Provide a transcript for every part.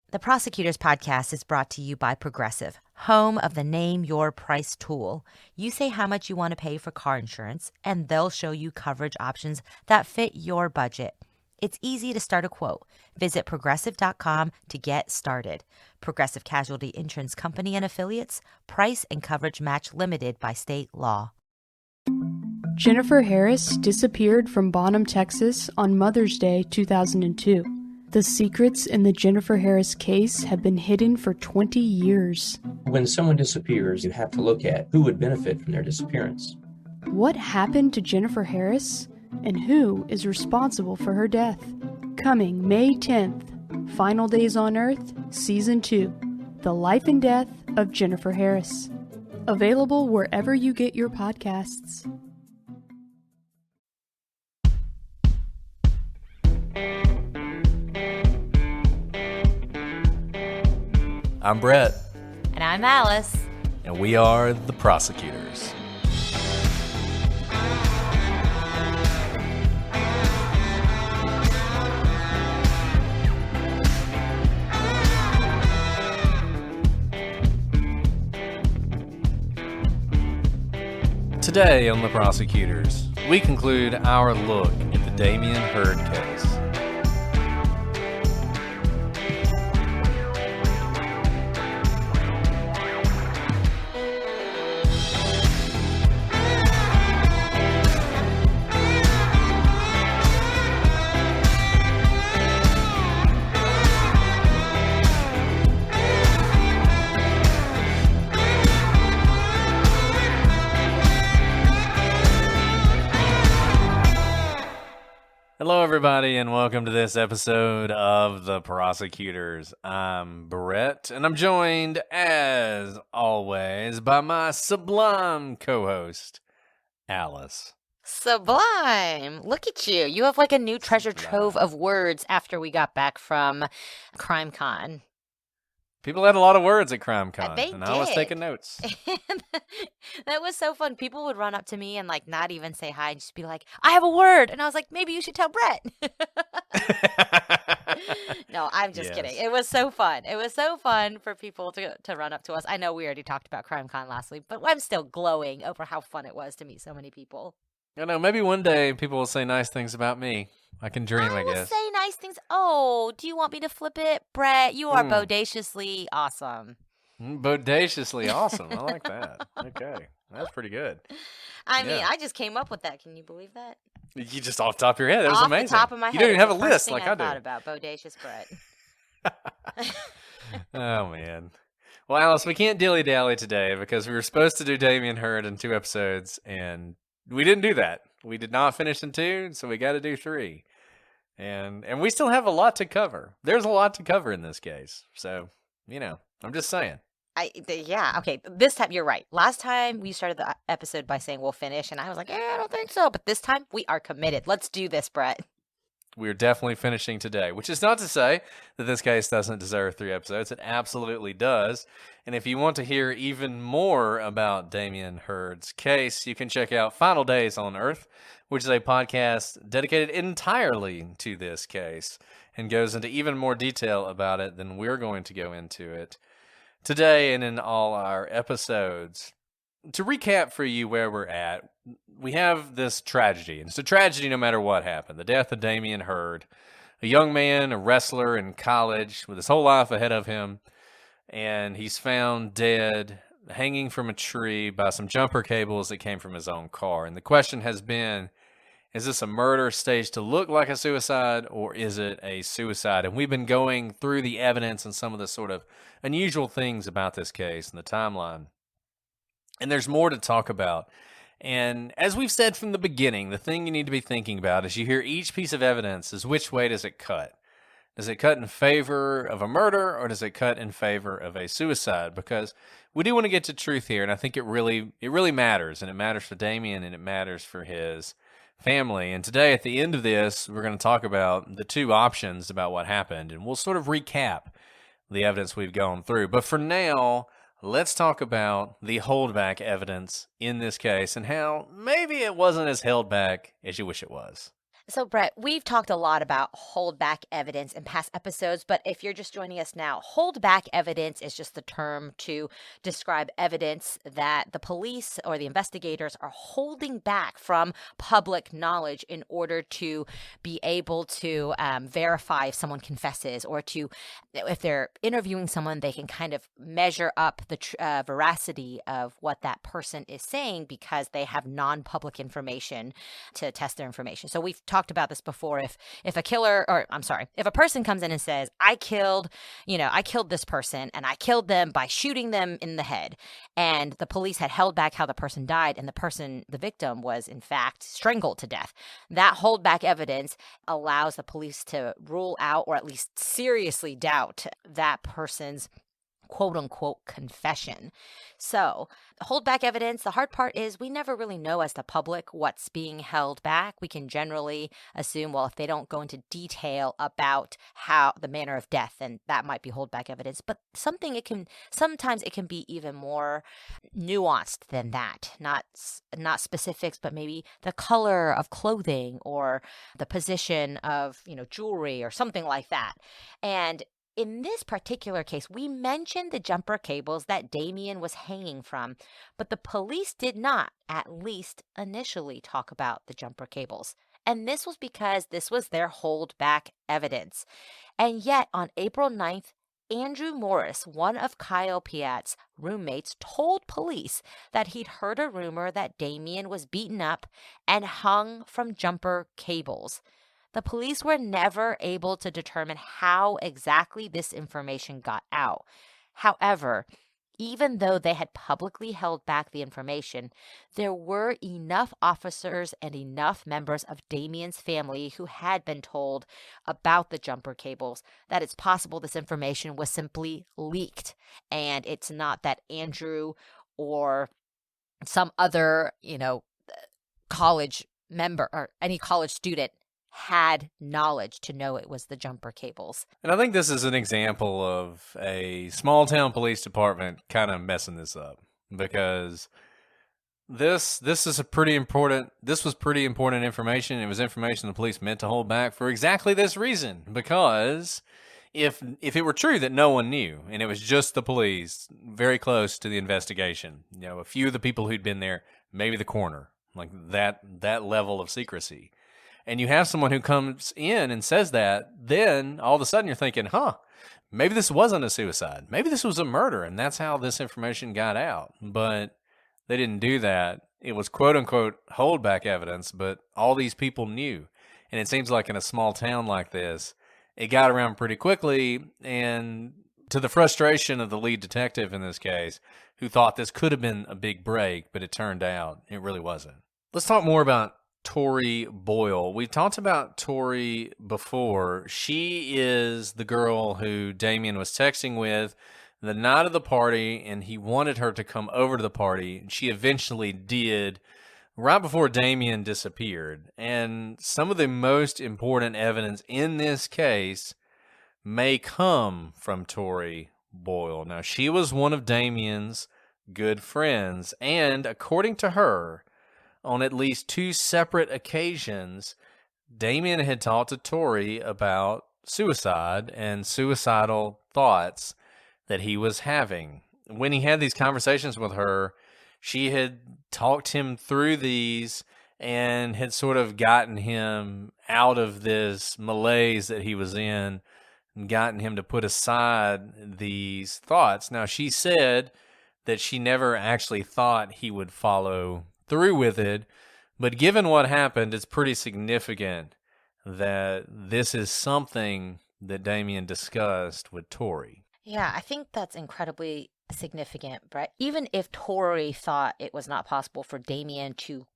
The Prosecutors Podcast is brought to you by Progressive, home of the Name Your Price tool. You say how much you want to pay for car insurance, and they'll show you coverage options that fit your budget. It's easy to start a quote. Visit Progressive.com to get started. Progressive Casualty Insurance Company and Affiliates. Price and coverage match limited by state law. Jennifer Harris disappeared from Bonham, Texas on Mother's Day 2002. The secrets in the Jennifer Harris case have been hidden for 20 years. When someone disappears, you have to look at who would benefit from their disappearance. What happened to Jennifer Harris, and who is responsible for her death? Coming May 10th, Final Days on Earth, Season 2, The Life and Death of Jennifer Harris. Available wherever you get your podcasts. I'm Brett. And I'm Alice. And we are the Prosecutors. Today on the Prosecutors, we conclude our look at the Dammion Heard case. Hello, everybody, and welcome to this episode of The Prosecutors. I'm Brett, and I'm joined, as always, by my sublime co-host, Alice. Sublime. Look at you. You have like a new treasure trove of words after we got back from CrimeCon. People had a lot of words at CrimeCon, They and did. I was taking notes. That was so fun. People would run up to me and like not even say hi and just be like, I have a word. And I was like, maybe you should tell Brett. No, I'm just kidding. It was so fun. It was so fun for people to run up to us. I know we already talked about CrimeCon last week, but I'm still glowing over how fun it was to meet so many people. I know, maybe one day people will say nice things about me. I can dream, I will guess. Say nice things. Oh, do you want me to flip it? Brett, you are bodaciously awesome. Bodaciously awesome. I like that. Okay. That's pretty good. I mean, I just came up with that. Can you believe that? You just off the top of your head. That was amazing. Off the top of my head. You don't even have a the first list thing like I do. thought about bodacious Brett. Oh, man. Well, Alice, we can't dilly-dally today because we were supposed to do Damien Heard in 2 episodes, and we didn't do that. We did not finish in 2, so we got to do 3. And we still have a lot to cover. There's a lot to cover in this case. So, you know, I'm just saying. Okay. This time, you're right. Last time, we started the episode by saying we'll finish, and I was like, I don't think so. But this time, we are committed. Let's do this, Brett. We're definitely finishing today, which is not to say that this case doesn't deserve 3 episodes. It absolutely does. And if you want to hear even more about Damien Heard's case, you can check out Final Days on Earth, which is a podcast dedicated entirely to this case and goes into even more detail about it than we're going to go into it today and in all our episodes. To recap for you where we're at, we have this tragedy. And it's a tragedy no matter what happened. The death of Damien Heard, a young man, a wrestler in college with his whole life ahead of him. And he's found dead, hanging from a tree by some jumper cables that came from his own car. And the question has been, is this a murder staged to look like a suicide, or is it a suicide? And we've been going through the evidence and some of the sort of unusual things about this case and the timeline. And there's more to talk about. And as we've said from the beginning, the thing you need to be thinking about as you hear each piece of evidence is which way does it cut? Does it cut in favor of a murder, or does it cut in favor of a suicide? Because we do want to get to truth here, and I think it really matters, and it matters for Damien, and it matters for his family. And today, at the end of this, we're going to talk about the 2 options about what happened, and we'll sort of recap the evidence we've gone through. But for now, let's talk about the holdback evidence in this case and how maybe it wasn't as held back as you wish it was. So, Brett, we've talked a lot about holdback evidence in past episodes, but if you're just joining us now, holdback evidence is just the term to describe evidence that the police or the investigators are holding back from public knowledge in order to be able to verify if someone confesses, or to, if they're interviewing someone, they can kind of measure up the veracity of what that person is saying because they have non-public information to test their information. So we've talked about this before. If a person comes in and says, I killed this person and I killed them by shooting them in the head, and the police had held back how the person died, and the victim was in fact strangled to death, that holdback evidence allows the police to rule out or at least seriously doubt that person's quote unquote confession. So, holdback evidence, the hard part is we never really know as the public what's being held back. We can generally assume, well, if they don't go into detail about how the manner of death, then that might be holdback evidence. But sometimes it can be even more nuanced than that. Not specifics, but maybe the color of clothing or the position of, jewelry or something like that. And in this particular case, we mentioned the jumper cables that Damien was hanging from, but the police did not, at least initially, talk about the jumper cables. And this was because this was their holdback evidence. And yet, on April 9th, Andrew Morris, one of Kyle Piat's roommates, told police that he'd heard a rumor that Damien was beaten up and hung from jumper cables. The police were never able to determine how exactly this information got out. However, even though they had publicly held back the information, there were enough officers and enough members of Damien's family who had been told about the jumper cables that it's possible this information was simply leaked. And it's not that Andrew or some other, college member or any college student had knowledge to know it was the jumper cables. And I think this is an example of a small town police department kind of messing this up, because this was pretty important information. It was information the police meant to hold back for exactly this reason, because if it were true that no one knew and it was just the police very close to the investigation, a few of the people who'd been there, maybe the coroner, like that level of secrecy, and you have someone who comes in and says that, then all of a sudden you're thinking, maybe this wasn't a suicide. Maybe this was a murder, and that's how this information got out. But they didn't do that. It was quote-unquote holdback evidence, but all these people knew. And it seems like in a small town like this, it got around pretty quickly, and to the frustration of the lead detective in this case, who thought this could have been a big break, but it turned out it really wasn't. Let's talk more about Tori Boyle. We talked about Tori before. She is the girl who Damien was texting with the night of the party, and he wanted her to come over to the party. She eventually did right before Damien disappeared. And some of the most important evidence in this case may come from Tori Boyle. Now, she was one of Damien's good friends, and according to her, on at least 2 separate occasions, Damien had talked to Tori about suicide and suicidal thoughts that he was having. When he had these conversations with her, she had talked him through these and had sort of gotten him out of this malaise that he was in and gotten him to put aside these thoughts. Now, she said that she never actually thought he would follow through with it, but given what happened, it's pretty significant that this is something that Damien discussed with Tori. Yeah, I think that's incredibly significant, Brett. Even if Tori thought it was not possible for Damien to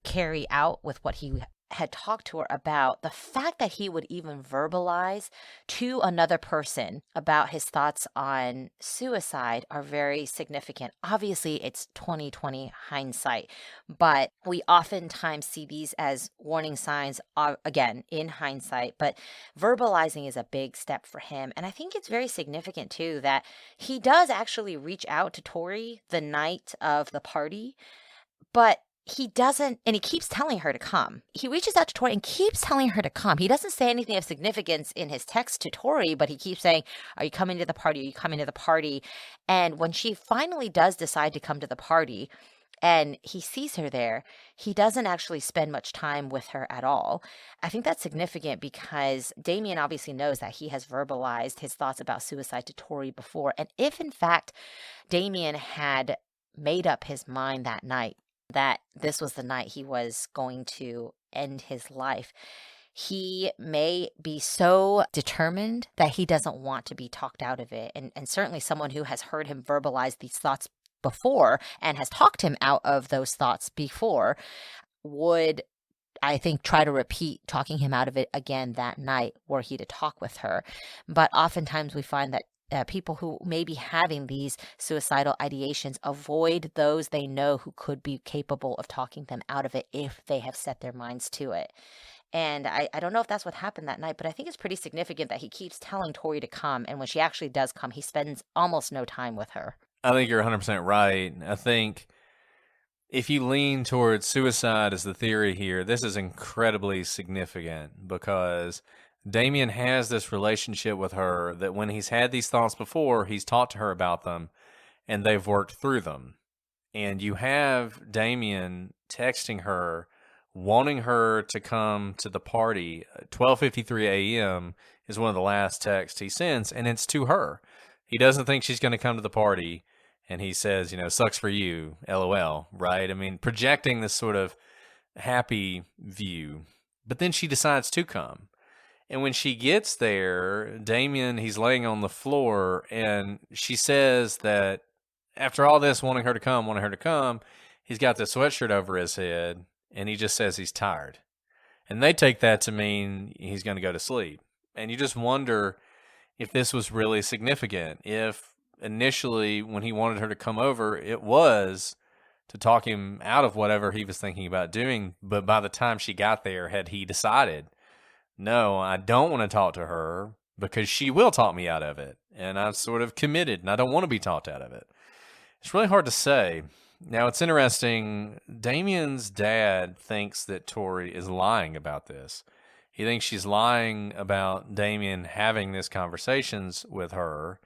carry out with what he had talked to her about, the fact that he would even verbalize to another person about his thoughts on suicide are very significant. Obviously, it's 2020 hindsight, but we oftentimes see these as warning signs, again, in hindsight, but verbalizing is a big step for him. And I think it's very significant, too, that he does actually reach out to Tori the night of the party, but he doesn't, and he keeps telling her to come. He reaches out to Tori and keeps telling her to come. He doesn't say anything of significance in his text to Tori, but he keeps saying, are you coming to the party? Are you coming to the party? And when she finally does decide to come to the party and he sees her there, he doesn't actually spend much time with her at all. I think that's significant because Damien obviously knows that he has verbalized his thoughts about suicide to Tori before. And if in fact Damien had made up his mind that night that this was the night he was going to end his life, he may be so determined that he doesn't want to be talked out of it. And certainly someone who has heard him verbalize these thoughts before and has talked him out of those thoughts before would, I think, try to repeat talking him out of it again that night were he to talk with her. But oftentimes we find that people who may be having these suicidal ideations avoid those they know who could be capable of talking them out of it if they have set their minds to it. And I don't know if that's what happened that night, but I think it's pretty significant that he keeps telling Tori to come. And when she actually does come, he spends almost no time with her. I think you're 100% right. I think if you lean towards suicide as the theory here, this is incredibly significant because Damien has this relationship with her that when he's had these thoughts before, he's talked to her about them and they've worked through them. And you have Damien texting her, wanting her to come to the party. 12:53 a.m. is one of the last texts he sends, and it's to her. He doesn't think she's going to come to the party, and he says, sucks for you, LOL, right? I mean, projecting this sort of happy view. But then she decides to come. And when she gets there, Damien, he's laying on the floor, and she says that after all this, wanting her to come, he's got this sweatshirt over his head, and he just says he's tired. And they take that to mean he's going to go to sleep. And you just wonder if this was really significant. If initially, when he wanted her to come over, it was to talk him out of whatever he was thinking about doing. But by the time she got there, had he decided, no, I don't want to talk to her because she will talk me out of it. And I've sort of committed and I don't want to be talked out of it. It's really hard to say. Now, it's interesting. Damien's dad thinks that Tori is lying about this. He thinks she's lying about Damien having these conversations with her.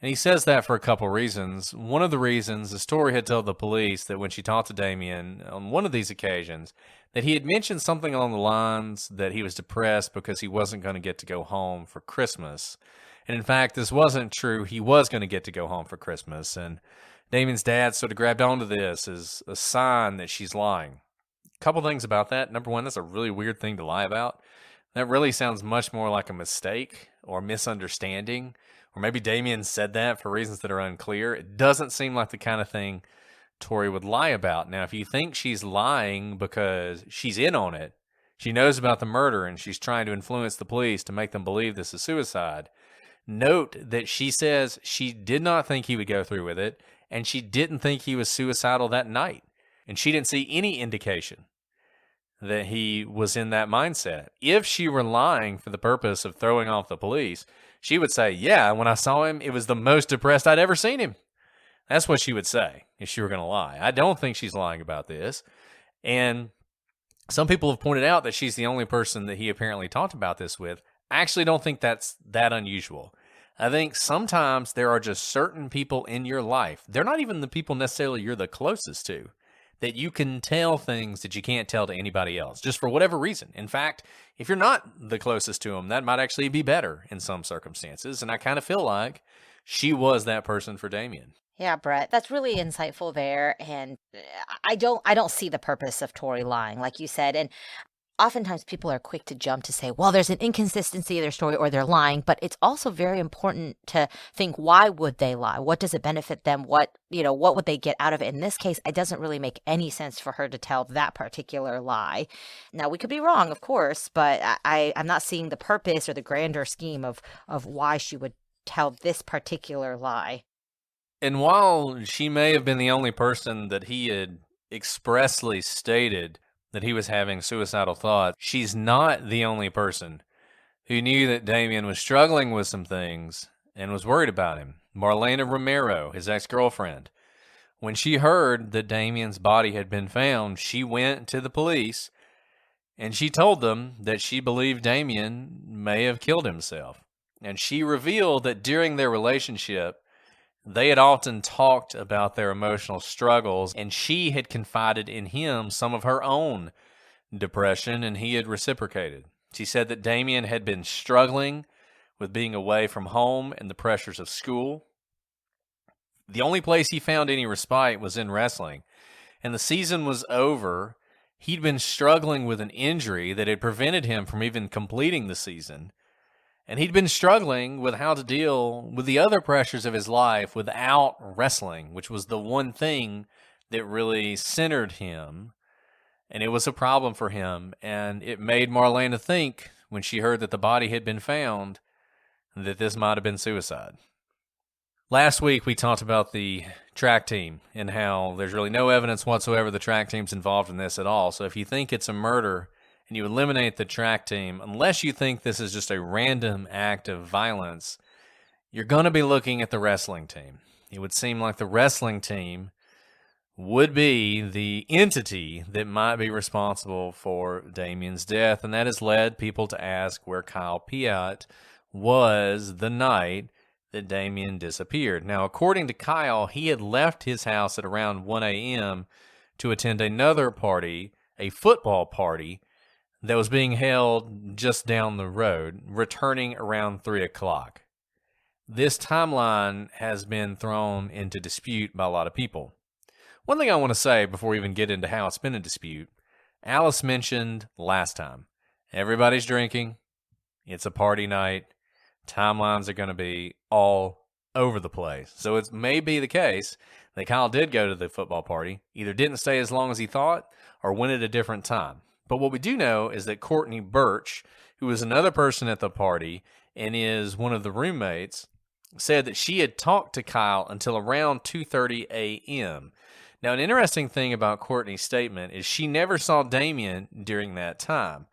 And he says that for a couple reasons. One of the reasons is Tori had told the police that when she talked to Damien on one of these occasions, that he had mentioned something along the lines that he was depressed because he wasn't going to get to go home for Christmas. And in fact, this wasn't true. He was going to get to go home for Christmas. And Damien's dad sort of grabbed onto this as a sign that she's lying. A couple things about that. Number one, that's a really weird thing to lie about. That really sounds much more like a mistake or misunderstanding. Or maybe Damien said that for reasons that are unclear. It doesn't seem like the kind of thing Tori would lie about. Now, if you think she's lying because she's in on it, she knows about the murder and she's trying to influence the police to make them believe this is suicide, note that she says she did not think he would go through with it and she didn't think he was suicidal that night. And she didn't see any indication that he was in that mindset. If she were lying for the purpose of throwing off the police, she would say, yeah, when I saw him, it was the most depressed I'd ever seen him. That's what she would say if she were going to lie. I don't think she's lying about this. And some people have pointed out that she's the only person that he apparently talked about this with. I actually don't think that's that unusual. I think sometimes there are just certain people in your life. They're not even the people necessarily you're the closest to, that you can tell things that you can't tell to anybody else, just for whatever reason. In fact, if you're not the closest to them, that might actually be better in some circumstances. And I kind of feel like she was that person for Damien. Yeah, Brett, that's really insightful there. And I don't see the purpose of Tori lying, like you said. And oftentimes people are quick to jump to say, well, there's an inconsistency in their story or they're lying. But it's also very important to think, why would they lie? What does it benefit them? What would they get out of it? In this case, it doesn't really make any sense for her to tell that particular lie. Now, we could be wrong, of course, but I'm not seeing the purpose or the grander scheme of why she would tell this particular lie. And while she may have been the only person that he had expressly stated that he was having suicidal thoughts, she's not the only person who knew that Damien was struggling with some things and was worried about him. Marlena Romero, his ex-girlfriend, When she heard that Damien's body had been found, she went to the police and she told them that she believed Damien may have killed himself. And she revealed that during their relationship, they had often talked about their emotional struggles, and she had confided in him some of her own depression, and he had reciprocated. She said that Damien had been struggling with being away from home and the pressures of school. The only place he found any respite was in wrestling, and the season was over. He'd been struggling with an injury that had prevented him from even completing the season. And he'd been struggling with how to deal with the other pressures of his life without wrestling, which was the one thing that really centered him. And it was a problem for him. And it made Marlena think, when she heard that the body had been found, that this might have been suicide. Last week, we talked about the track team and how there's really no evidence whatsoever the track team's involved in this at all. So if you think it's a murder and you eliminate the track team, unless you think this is just a random act of violence, you're going to be looking at the wrestling team. It would seem like the wrestling team would be the entity that might be responsible for Damien's death, and that has led people to ask where Kyle Piatt was the night that Damien disappeared. Now, according to Kyle, he had left his house at around 1 a.m. to attend another party, a football party, that was being held just down the road, returning around 3 o'clock. This timeline has been thrown into dispute by a lot of people. One thing I want to say before we even get into how it's been in dispute, Alice mentioned last time, everybody's drinking, it's a party night, timelines are going to be all over the place. So it may be the case that Kyle did go to the football party, either didn't stay as long as he thought, or went at a different time. But what we do know is that Courtney Birch, who was another person at the party and is one of the roommates, said that she had talked to Kyle until around 2:30 a.m. Now, an interesting thing about Courtney's statement is she never saw Damien during that time.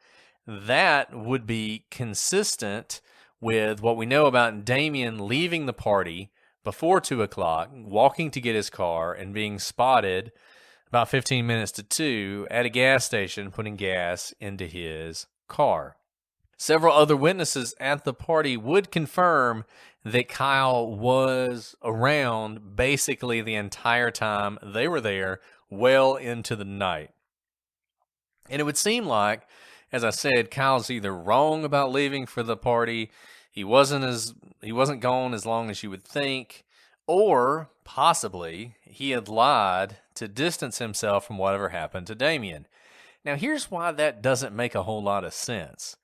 That would be consistent with what we know about Damien leaving the party before 2 o'clock, walking to get his car, and being spotted about 15 minutes to 2 at a gas station putting gas into his car. Several other witnesses at the party would confirm that Kyle was around basically the entire time they were there, well into the night. And it would seem like, as I said, Kyle's either wrong about leaving for the party, he wasn't gone as long as you would think, or possibly he had lied to distance himself from whatever happened to Damien. Now, here's why that doesn't make a whole lot of sense.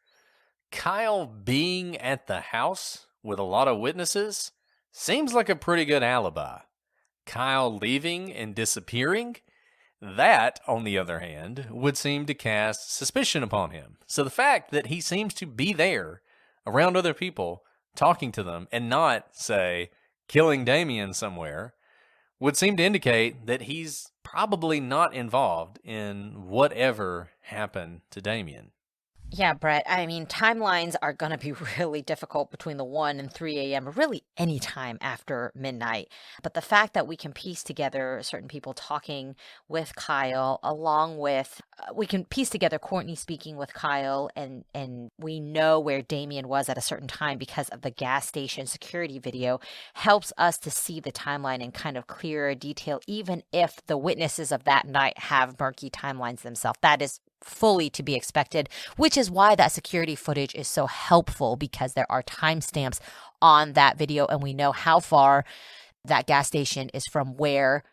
Kyle being at the house with a lot of witnesses seems like a pretty good alibi. Kyle leaving and disappearing, that, on the other hand, would seem to cast suspicion upon him. So the fact that he seems to be there around other people, talking to them, and not, say, killing Damien somewhere, would seem to indicate that he's probably not involved in whatever happened to Damien. Yeah, Brett. I mean, timelines are going to be really difficult between the 1 and 3 a.m., or really any time after midnight. But the fact that we can piece together certain people talking with Kyle, along with, we can piece together Courtney speaking with Kyle, and we know where Damien was at a certain time because of the gas station security video, helps us to see the timeline in kind of clearer detail, even if the witnesses of that night have murky timelines themselves. That is fully to be expected, which is why that security footage is so helpful, because there are timestamps on that video and we know how far that gas station is from where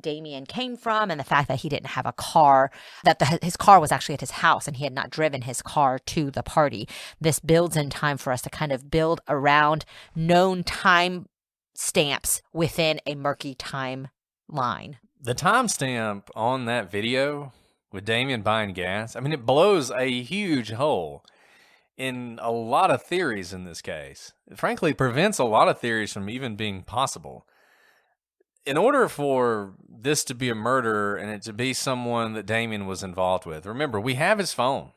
Damien came from, and the fact that he didn't have a car, that his car was actually at his house and he had not driven his car to the party. This builds in time for us to kind of build around known time stamps within a murky timeline. The timestamp on that video with Damien buying gas, I mean, it blows a huge hole in a lot of theories in this case. It frankly prevents a lot of theories from even being possible. In order for this to be a murder and it to be someone that Damien was involved with, remember, we have his phone.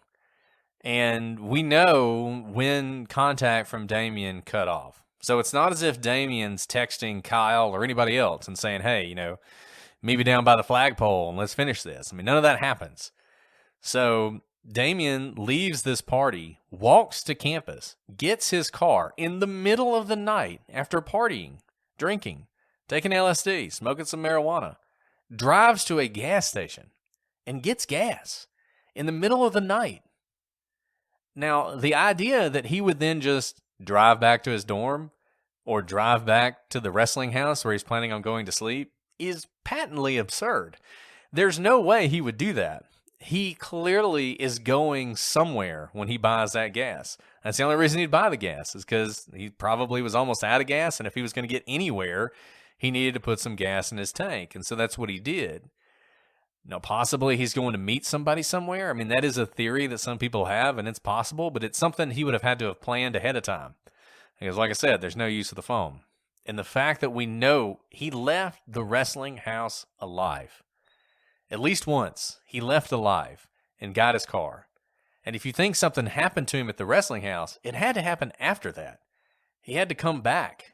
And we know when contact from Damien cut off. So it's not as if Damien's texting Kyle or anybody else and saying, hey, meet me down by the flagpole and let's finish this. I mean, none of that happens. So Damien leaves this party, walks to campus, gets his car in the middle of the night after partying, drinking, taking LSD, smoking some marijuana, drives to a gas station and gets gas in the middle of the night. Now, the idea that he would then just drive back to his dorm or drive back to the wrestling house where he's planning on going to sleep is patently absurd. There's no way he would do that. He clearly is going somewhere when he buys that gas. That's the only reason he'd buy the gas, is because he probably was almost out of gas, and if he was going to get anywhere, he needed to put some gas in his tank, and so that's what he did. Now, possibly he's going to meet somebody somewhere. I mean, that is a theory that some people have, and it's possible, but it's something he would have had to have planned ahead of time. Because, like I said, there's no use of the phone. And the fact that we know he left the wrestling house alive. At least once, he left alive and got his car. And if you think something happened to him at the wrestling house, it had to happen after that. He had to come back.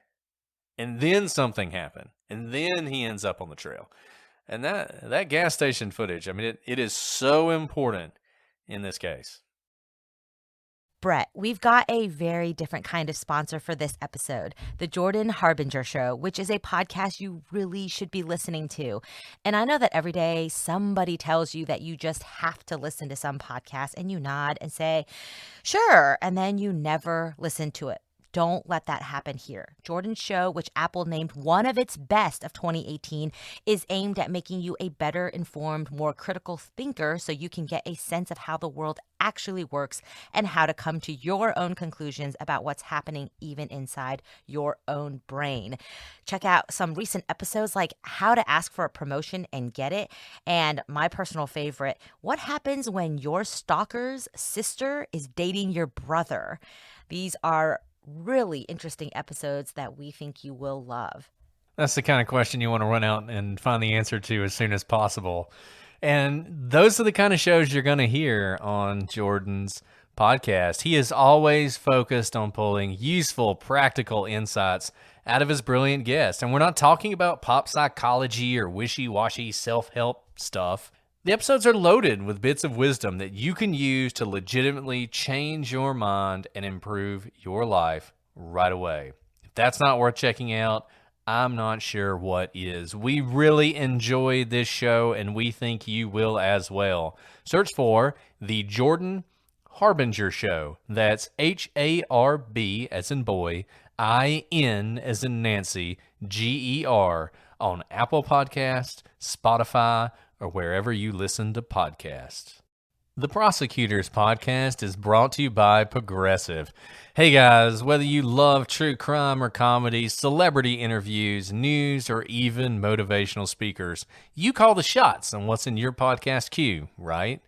And then something happened. And then he ends up on the trail. And that gas station footage, I mean, it is so important in this case. Brett, we've got a very different kind of sponsor for this episode, the Jordan Harbinger Show, which is a podcast you really should be listening to. And I know that every day somebody tells you that you just have to listen to some podcast, and you nod and say, sure, and then you never listen to it. Don't let that happen here. Jordan's show, which Apple named one of its best of 2018, is aimed at making you a better informed, more critical thinker so you can get a sense of how the world actually works and how to come to your own conclusions about what's happening even inside your own brain. Check out some recent episodes like How to Ask for a Promotion and Get It, and my personal favorite, What Happens When Your Stalker's Sister is Dating Your Brother. These are really interesting episodes that we think you will love. That's the kind of question you want to run out and find the answer to as soon as possible. And those are the kind of shows you're going to hear on Jordan's podcast. He is always focused on pulling useful, practical insights out of his brilliant guests. And we're not talking about pop psychology or wishy-washy self-help stuff. The episodes are loaded with bits of wisdom that you can use to legitimately change your mind and improve your life right away. If that's not worth checking out, I'm not sure what is. We really enjoyed this show, and we think you will as well. Search for The Jordan Harbinger Show. That's H-A-R-B as in boy, I-N as in Nancy, G-E-R on Apple Podcasts, Spotify, or wherever you listen to podcasts. The Prosecutors Podcast is brought to you by Progressive. Hey guys, whether you love true crime or comedy, celebrity interviews, news, or even motivational speakers, you call the shots on what's in your podcast queue, right?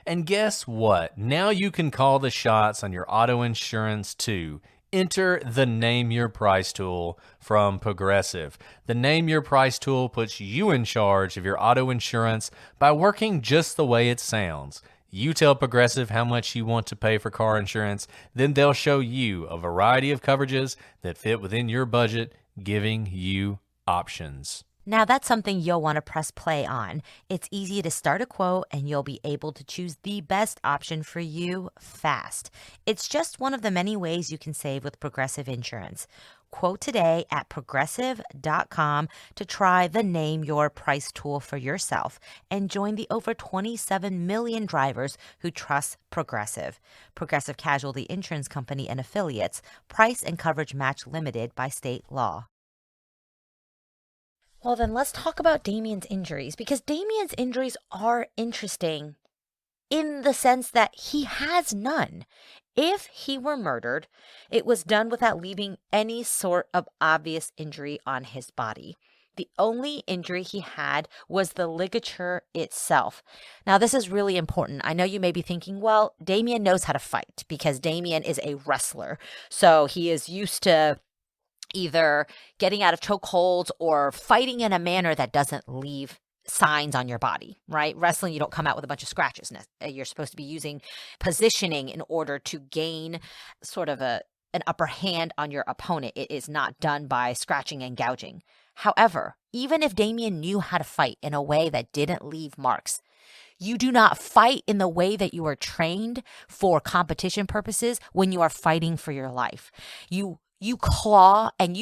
And guess what? Now you can call the shots on your auto insurance too. Enter the Name Your Price tool from Progressive. The Name Your Price tool puts you in charge of your auto insurance by working just the way it sounds. You tell Progressive how much you want to pay for car insurance, then they'll show you a variety of coverages that fit within your budget, giving you options. Now that's something you'll want to press play on. It's easy to start a quote and you'll be able to choose the best option for you fast. It's just one of the many ways you can save with Progressive Insurance. Quote today at progressive.com to try the Name Your Price tool for yourself and join the over 27 million drivers who trust Progressive. Progressive Casualty Insurance Company and Affiliates. Price and coverage match limited by state law. Well, then let's talk about Damien's injuries, because Damien's injuries are interesting in the sense that he has none. If he were murdered, it was done without leaving any sort of obvious injury on his body. The only injury he had was the ligature itself. Now, this is really important. I know you may be thinking, well, Damien knows how to fight because Damien is a wrestler. So he is used to either getting out of chokeholds or fighting in a manner that doesn't leave signs on your body, right? Wrestling, you don't come out with a bunch of scratches. You're supposed to be using positioning in order to gain sort of an upper hand on your opponent. It is not done by scratching and gouging. However, even if Damien knew how to fight in a way that didn't leave marks, you do not fight in the way that you are trained for competition purposes when you are fighting for your life. You claw, and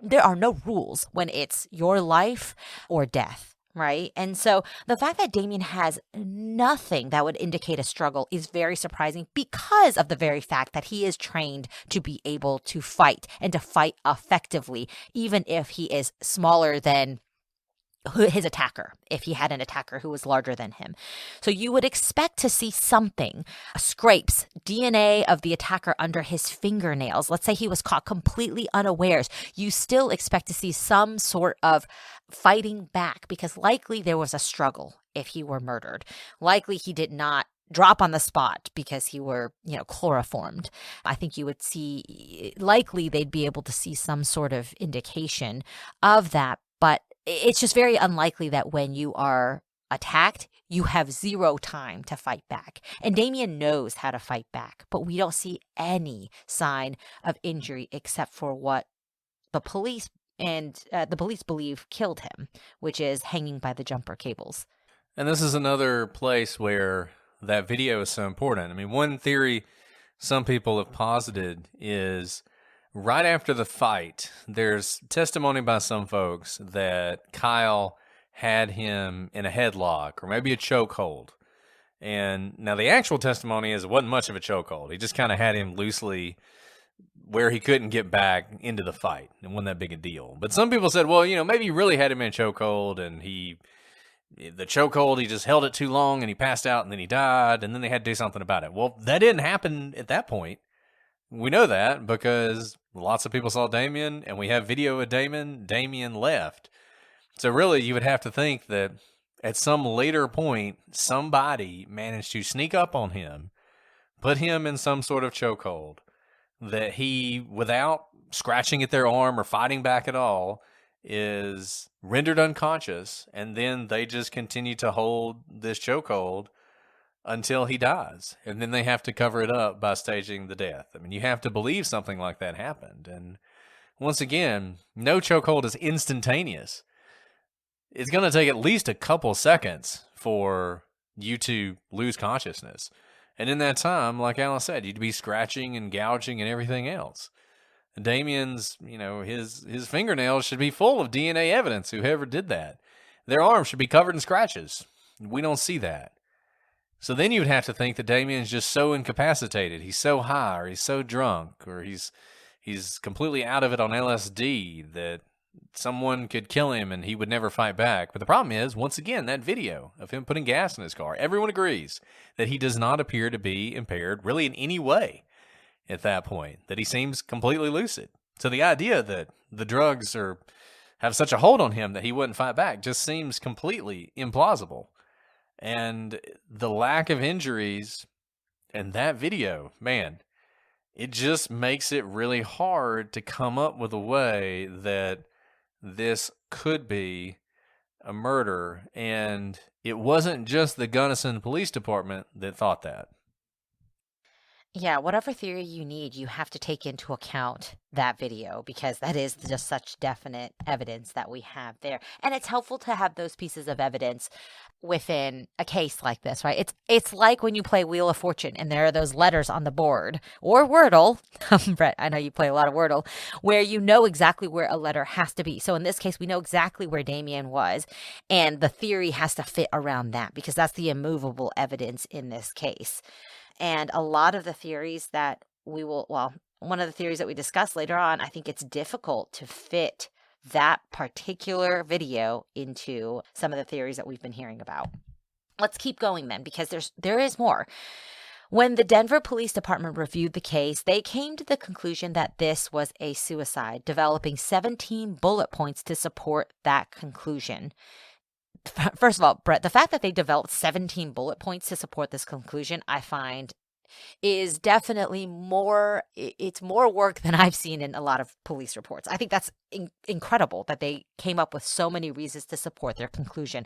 there are no rules when it's your life or death, right? And so the fact that Damien has nothing that would indicate a struggle is very surprising because of the very fact that he is trained to be able to fight and to fight effectively, even if he is smaller than his attacker, if he had an attacker who was larger than him. So you would expect to see something, scrapes, DNA of the attacker under his fingernails. Let's say he was caught completely unawares. You still expect to see some sort of fighting back, because likely there was a struggle if he were murdered. Likely he did not drop on the spot because he were, chloroformed. I think you would see, likely they'd be able to see some sort of indication of that, but it's just very unlikely that when you are attacked, you have zero time to fight back. And Damien knows how to fight back, but we don't see any sign of injury except for what the police believe killed him, which is hanging by the jumper cables. And this is another place where that video is so important. I mean, one theory some people have posited is right after the fight, there's testimony by some folks that Kyle had him in a headlock or maybe a chokehold. And now the actual testimony is it wasn't much of a chokehold. He just kind of had him loosely where he couldn't get back into the fight. It wasn't that big a deal. But some people said, well, maybe he really had him in a chokehold, and the chokehold, he just held it too long and he passed out and then he died, and then they had to do something about it. Well, that didn't happen at that point. We know that because lots of people saw Damien, and we have video of Damien. Damien left. So really, you would have to think that at some later point, somebody managed to sneak up on him, put him in some sort of chokehold, that he, without scratching at their arm or fighting back at all, is rendered unconscious, and then they just continue to hold this chokehold until he dies, and then they have to cover it up by staging the death. I mean, you have to believe something like that happened. And once again, no chokehold is instantaneous. It's going to take at least a couple seconds for you to lose consciousness. And in that time, like Alan said, you'd be scratching and gouging and everything else. Damien's, his fingernails should be full of DNA evidence, whoever did that. Their arms should be covered in scratches. We don't see that. So then you would have to think that Damien's just so incapacitated. He's so high, or he's so drunk, or he's completely out of it on LSD that someone could kill him and he would never fight back. But the problem is, once again, that video of him putting gas in his car, everyone agrees that he does not appear to be impaired really in any way at that point, that he seems completely lucid. So the idea that the drugs have such a hold on him that he wouldn't fight back just seems completely implausible. And the lack of injuries in that video, man, it just makes it really hard to come up with a way that this could be a murder. And it wasn't just the Gunnison Police Department that thought that. Yeah, whatever theory you need, you have to take into account that video, because that is just such definite evidence that we have there. And it's helpful to have those pieces of evidence within a case like this, right? It's like when you play Wheel of Fortune and there are those letters on the board, or Wordle, Brett, I know you play a lot of Wordle, where you know exactly where a letter has to be. So in this case, we know exactly where Damien was, and the theory has to fit around that, because that's the immovable evidence in this case. And a lot of the theories that one of the theories that we discuss later on, I think it's difficult to fit that particular video into some of the theories that we've been hearing about. Let's keep going then, because there is more. When the Denver Police Department reviewed the case, they came to the conclusion that this was a suicide, developing 17 bullet points to support that conclusion. First of all, Brett, the fact that they developed 17 bullet points to support this conclusion, I find is definitely it's more work than I've seen in a lot of police reports. I think that's incredible that they came up with so many reasons to support their conclusion.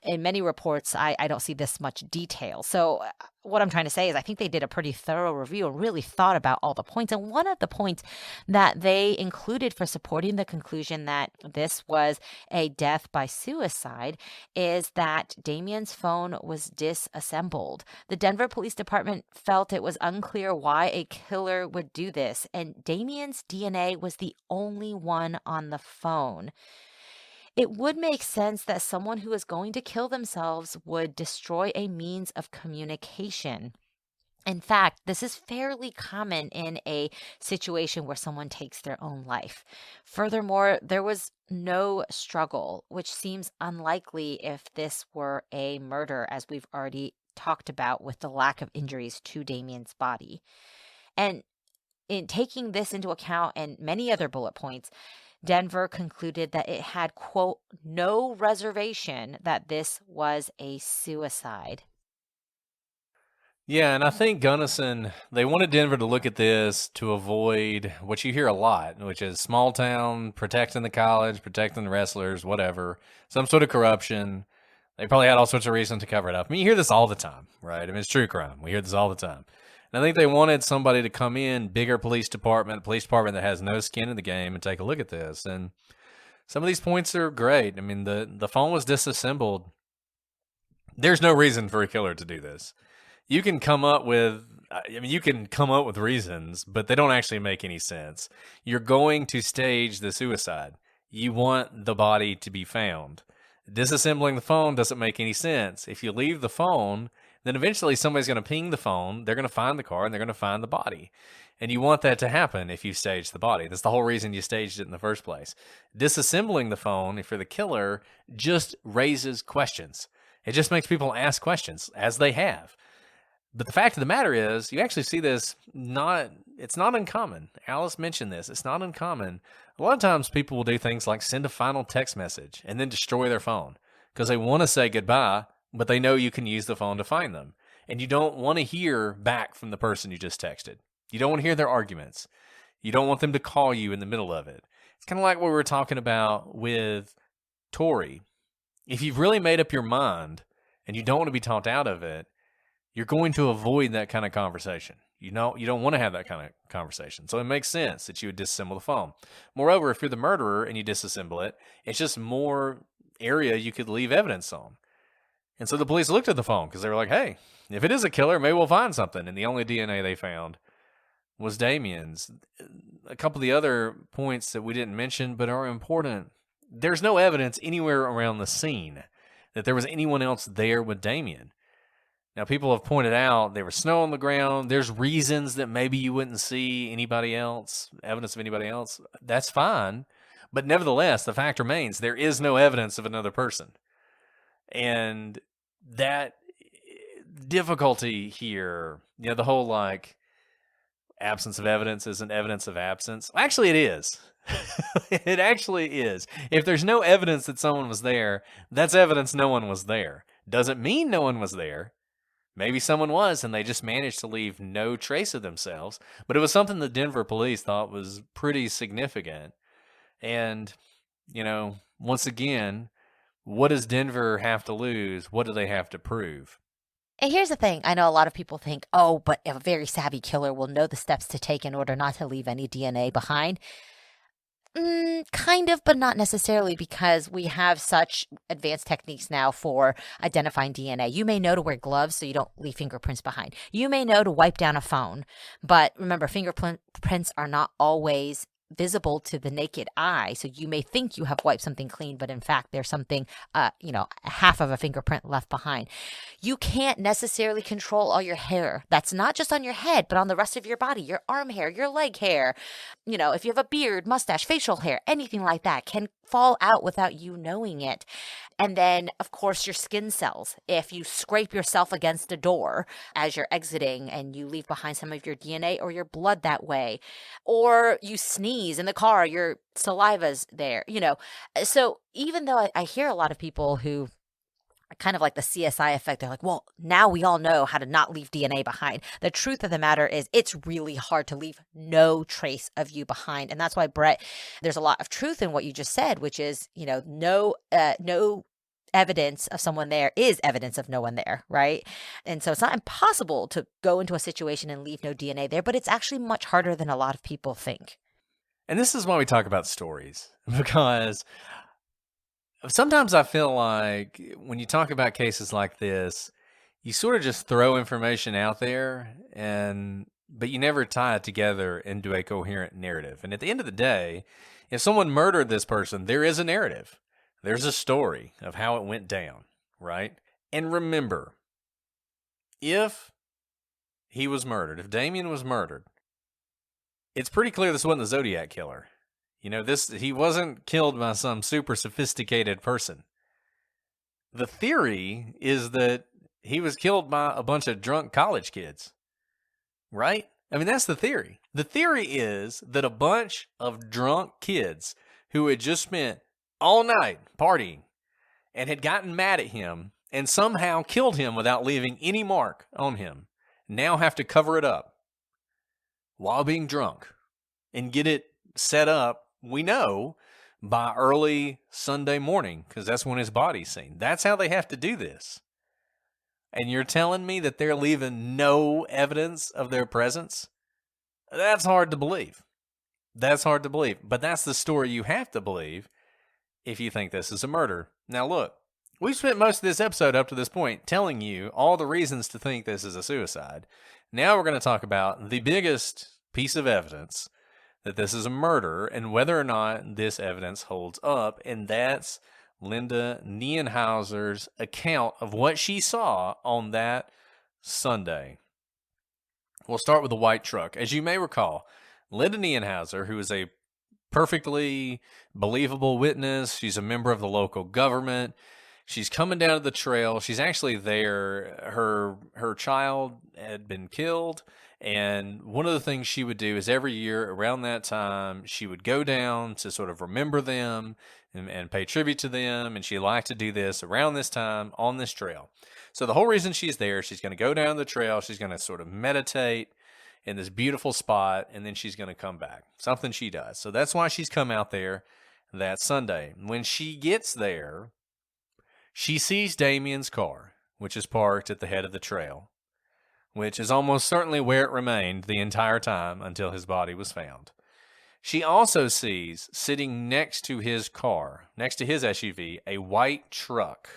In many reports, I don't see this much detail. So what I'm trying to say is I think they did a pretty thorough review and really thought about all the points. And one of the points that they included for supporting the conclusion that this was a death by suicide is that Damien's phone was disassembled. The Denver Police Department felt it was unclear why a killer would do this, and Damien's DNA was the only one on the phone. It would make sense that someone who is going to kill themselves would destroy a means of communication. In fact, this is fairly common in a situation where someone takes their own life. Furthermore, there was no struggle, which seems unlikely if this were a murder, as we've already talked about with the lack of injuries to Damien's body. And in taking this into account and many other bullet points, Denver concluded that it had, quote, no reservation that this was a suicide. Yeah, and I think Gunnison, they wanted Denver to look at this to avoid what you hear a lot, which is small town, protecting the college, protecting the wrestlers, whatever, some sort of corruption. They probably had all sorts of reasons to cover it up. I mean, you hear this all the time, right? I mean, it's true crime. We hear this all the time. And I think they wanted somebody to come in, bigger police department that has no skin in the game, and take a look at this. And some of these points are great. I mean, the phone was disassembled. There's no reason for a killer to do this. You can come up with reasons, but they don't actually make any sense. You're going to stage the suicide. You want the body to be found. Disassembling the phone doesn't make any sense. If you leave the phone, then eventually somebody's going to ping the phone, they're going to find the car, and they're going to find the body. And you want that to happen if you stage the body. That's the whole reason you staged it in the first place. Disassembling the phone, if you're the killer, just raises questions. It just makes people ask questions, as they have. But the fact of the matter is, you actually see this it's not uncommon. Alice mentioned this. It's not uncommon. A lot of times people will do things like send a final text message and then destroy their phone because they want to say goodbye, but they know you can use the phone to find them. And you don't want to hear back from the person you just texted. You don't want to hear their arguments. You don't want them to call you in the middle of it. It's kind of like what we were talking about with Tori. If you've really made up your mind and you don't want to be talked out of it, you're going to avoid that kind of conversation. You don't want to have that kind of conversation. So it makes sense that you would disassemble the phone. Moreover, if you're the murderer and you disassemble it, it's just more area you could leave evidence on. And so the police looked at the phone because they were like, hey, if it is a killer, maybe we'll find something. And the only DNA they found was Damien's. A couple of the other points that we didn't mention but are important. There's no evidence anywhere around the scene that there was anyone else there with Damien. Now, people have pointed out there was snow on the ground. There's reasons that maybe you wouldn't see anybody else, evidence of anybody else. That's fine. But nevertheless, the fact remains there is no evidence of another person. And that difficulty here, the whole absence of evidence isn't evidence of absence. Actually, it is. It actually is. If there's no evidence that someone was there, that's evidence no one was there. Doesn't mean no one was there. Maybe someone was, and they just managed to leave no trace of themselves. But it was something the Denver police thought was pretty significant. And, once again, what does Denver have to lose? What do they have to prove? And here's the thing. I know a lot of people think, oh, but a very savvy killer will know the steps to take in order not to leave any DNA behind. Kind of, but not necessarily, because we have such advanced techniques now for identifying DNA. You may know to wear gloves so you don't leave fingerprints behind. You may know to wipe down a phone. But remember, fingerprints are not always visible to the naked eye. So you may think you have wiped something clean, but in fact, there's something, half of a fingerprint left behind. You can't necessarily control all your hair. That's not just on your head, but on the rest of your body, your arm hair, your leg hair. If you have a beard, mustache, facial hair, anything like that can fall out without you knowing it. And then, of course, your skin cells. If you scrape yourself against a door as you're exiting and you leave behind some of your DNA or your blood that way, or you sneeze in the car, your saliva's there, So even though I hear a lot of people who kind of like the CSI effect, they're like, well, now we all know how to not leave DNA behind. The truth of the matter is it's really hard to leave no trace of you behind. And that's why, Brett, there's a lot of truth in what you just said, which is, no evidence of someone there is evidence of no one there, right? And so it's not impossible to go into a situation and leave no DNA there, but it's actually much harder than a lot of people think. And this is why we talk about stories, because sometimes I feel like when you talk about cases like this, you sort of just throw information out there, but you never tie it together into a coherent narrative. And at the end of the day, if someone murdered this person, there is a narrative. There's a story of how it went down, right? And remember, if he was murdered, if Damien was murdered, it's pretty clear this wasn't the Zodiac killer. He wasn't killed by some super sophisticated person. The theory is that he was killed by a bunch of drunk college kids, right? I mean, that's the theory. The theory is that a bunch of drunk kids who had just spent all night partying and had gotten mad at him and somehow killed him without leaving any mark on him now have to cover it up while being drunk and get it set up, we know, by early Sunday morning, because that's when his body's seen. That's how they have to do this. And you're telling me that they're leaving no evidence of their presence? That's hard to believe. That's hard to believe. But that's the story you have to believe if you think this is a murder. Now look, we've spent most of this episode up to this point telling you all the reasons to think this is a suicide. Now we're going to talk about the biggest piece of evidence that this is a murder and whether or not this evidence holds up, and that's Linda Nienhauser's account of what she saw on that Sunday. We'll start with the white truck. As you may recall, Linda Nienhauser, who is a perfectly believable witness, she's a member of the local government, she's coming down to the trail. She's actually there. Her child had been killed, and one of the things she would do is every year around that time, she would go down to sort of remember them and pay tribute to them, and she liked to do this around this time on this trail. So the whole reason she's there, she's going to go down the trail, she's going to sort of meditate in this beautiful spot, and then she's going to come back. Something she does. So that's why she's come out there that Sunday. When she gets there, she sees Damien's car, which is parked at the head of the trail, which is almost certainly where it remained the entire time until his body was found. She also sees, sitting next to his car, next to his SUV, a white truck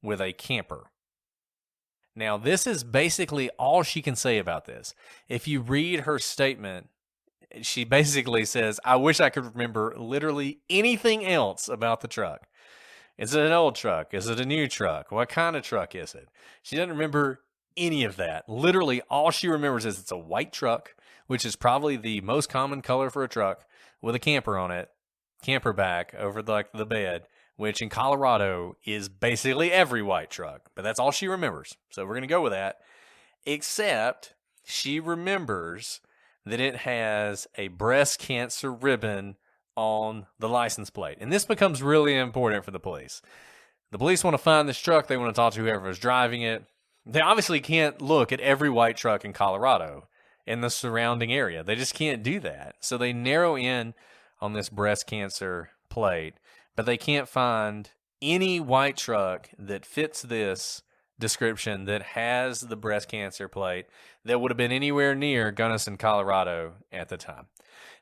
with a camper. Now, this is basically all she can say about this. If you read her statement, she basically says, I wish I could remember literally anything else about the truck. Is it an old truck? Is it a new truck? What kind of truck is it? She doesn't remember any of that. Literally, all she remembers is it's a white truck, which is probably the most common color for a truck, with a camper on it, camper back over the bed, which in Colorado is basically every white truck. But that's all she remembers. So we're going to go with that. Except she remembers that it has a breast cancer ribbon on the license plate. And this becomes really important for the police. The police want to find this truck. They want to talk to whoever is driving it. They obviously can't look at every white truck in Colorado and the surrounding area. They just can't do that. So they narrow in on this breast cancer plate, but they can't find any white truck that fits this description that has the breast cancer plate that would have been anywhere near Gunnison, Colorado at the time.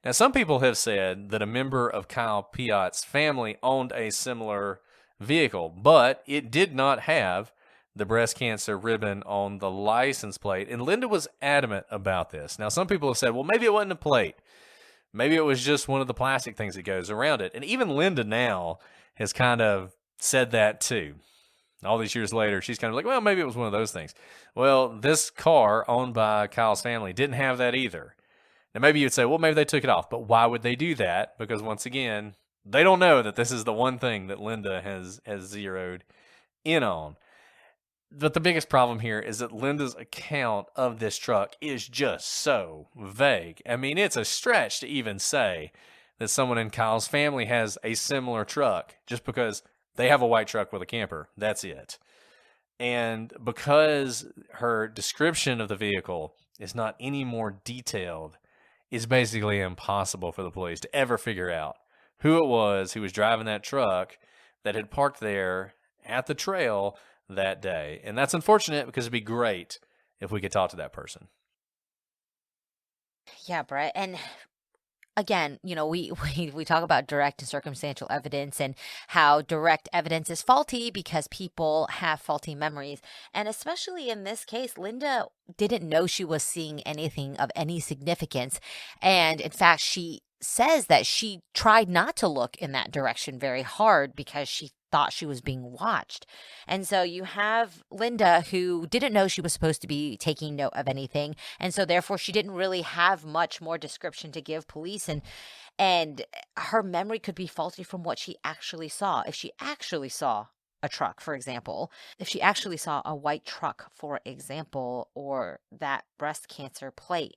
Now, some people have said that a member of Kyle Piot's family owned a similar vehicle, but it did not have the breast cancer ribbon on the license plate, and Linda was adamant about this. Now, some people have said, well, maybe it wasn't a plate. Maybe it was just one of the plastic things that goes around it. And even Linda now has kind of said that too. All these years later, she's kind of like, well, maybe it was one of those things. Well, this car owned by Kyle's family didn't have that either. Now, maybe you'd say, well, maybe they took it off. But why would they do that? Because once again, they don't know that this is the one thing that Linda has zeroed in on. But the biggest problem here is that Linda's account of this truck is just so vague. I mean, it's a stretch to even say that someone in Kyle's family has a similar truck just because they have a white truck with a camper. That's it. And because her description of the vehicle is not any more detailed, it's basically impossible for the police to ever figure out who it was who was driving that truck that had parked there at the trail that day. And that's unfortunate because it'd be great if we could talk to that person. Yeah, Brett. And again, we talk about direct and circumstantial evidence and how direct evidence is faulty because people have faulty memories. And especially in this case, Linda didn't know she was seeing anything of any significance. And in fact, she says that she tried not to look in that direction very hard because she thought she was being watched. And so you have Linda, who didn't know she was supposed to be taking note of anything, and so therefore she didn't really have much more description to give police, and her memory could be faulty from what she actually saw. If she actually saw a truck, for example, if she actually saw a white truck, for example, or that breast cancer plate,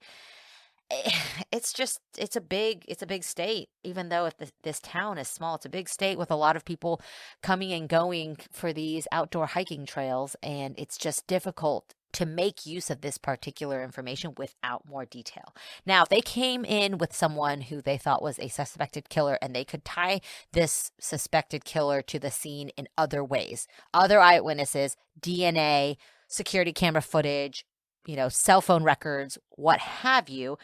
it's a big state. Even though if this town is small, it's a big state with a lot of people coming and going for these outdoor hiking trails, and it's just difficult to make use of this particular information without more detail. Now, if they came in with someone who they thought was a suspected killer and they could tie this suspected killer to the scene in other ways, other eyewitnesses, DNA, security camera footage, cell phone records, what have you,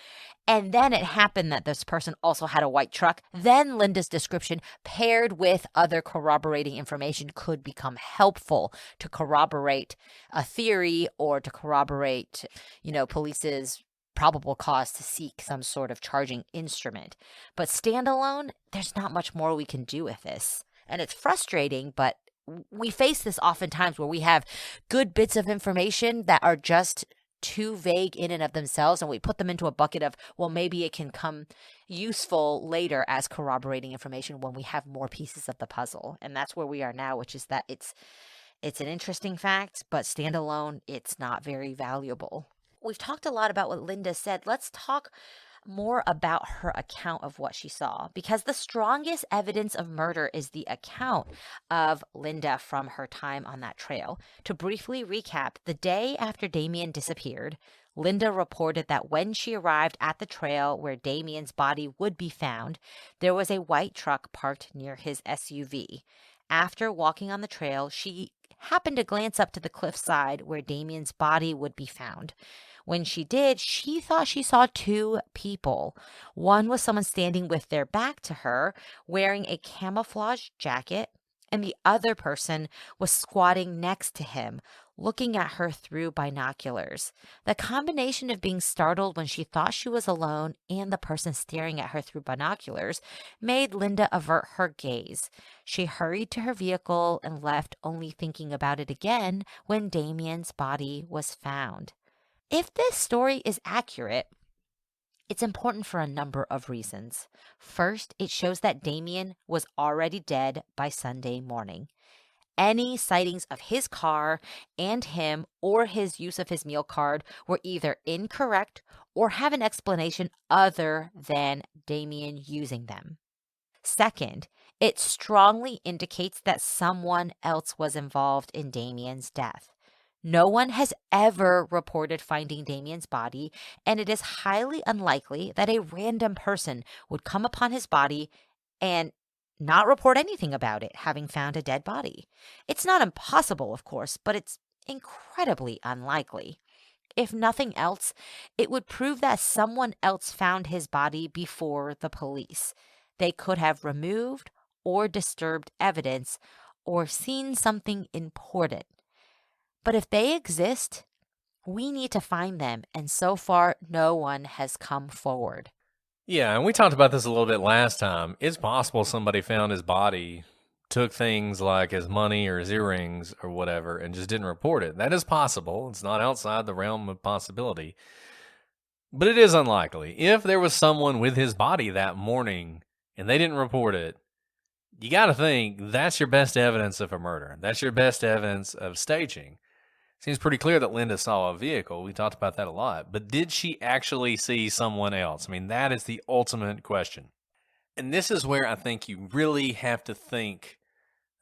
and then it happened that this person also had a white truck, then Linda's description paired with other corroborating information could become helpful to corroborate a theory or to corroborate, police's probable cause to seek some sort of charging instrument. But standalone, there's not much more we can do with this. And it's frustrating, but we face this oftentimes where we have good bits of information that are just too vague in and of themselves, and we put them into a bucket of, well, maybe it can come useful later as corroborating information when we have more pieces of the puzzle. And that's where we are now, which is that it's an interesting fact, but standalone, it's not very valuable. We've talked a lot about what Linda said. Let's talk more about her account of what she saw, because the strongest evidence of murder is the account of Linda from her time on that trail. To briefly recap, the day after Damien disappeared, Linda reported that when she arrived at the trail where Damien's body would be found, there was a white truck parked near his SUV. After walking on the trail, she happened to glance up to the cliffside where Damien's body would be found. When she did, she thought she saw two people. One was someone standing with their back to her, wearing a camouflage jacket, and the other person was squatting next to him, looking at her through binoculars. The combination of being startled when she thought she was alone and the person staring at her through binoculars made Linda avert her gaze. She hurried to her vehicle and left, only thinking about it again when Damien's body was found. If this story is accurate, it's important for a number of reasons. First, it shows that Damien was already dead by Sunday morning. Any sightings of his car and him or his use of his meal card were either incorrect or have an explanation other than Damien using them. Second, it strongly indicates that someone else was involved in Damien's death. No one has ever reported finding Damien's body, and it is highly unlikely that a random person would come upon his body and not report anything about it, having found a dead body. It's not impossible, of course, but it's incredibly unlikely. If nothing else, it would prove that someone else found his body before the police. They could have removed or disturbed evidence or seen something important. But if they exist, we need to find them, and so far, no one has come forward. Yeah, and we talked about this a little bit last time. It's possible somebody found his body, took things like his money or his earrings or whatever, and just didn't report it. That is possible. It's not outside the realm of possibility. But it is unlikely. If there was someone with his body that morning and they didn't report it, you got to think that's your best evidence of a murder. That's your best evidence of staging. Seems pretty clear that Linda saw a vehicle. We talked about that a lot. But did she actually see someone else? I mean, that is the ultimate question. And this is where I think you really have to think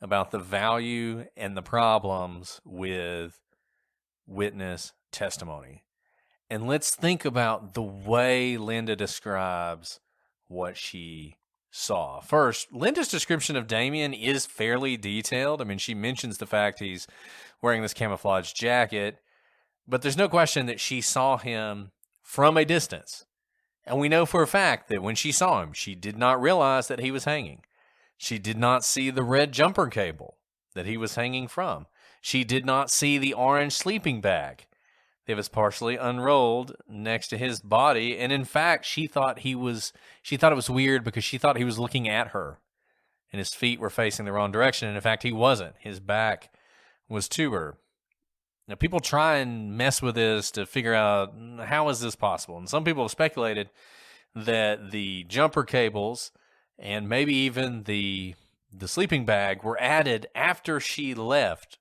about the value and the problems with witness testimony. And let's think about the way Linda describes what she saw. First, Linda's description of Damien is fairly detailed. I mean, she mentions the fact he's wearing this camouflage jacket, but there's no question that she saw him from a distance. And we know for a fact that when she saw him, she did not realize that he was hanging. She did not see the red jumper cable that he was hanging from. She did not see the orange sleeping bag that was partially unrolled next to his body. And in fact, she thought it was weird because she thought he was looking at her and his feet were facing the wrong direction. And in fact, he wasn't. His back was to her. Now, people try and mess with this to figure out how is this possible. And some people have speculated that the jumper cables and maybe even the sleeping bag were added after she left.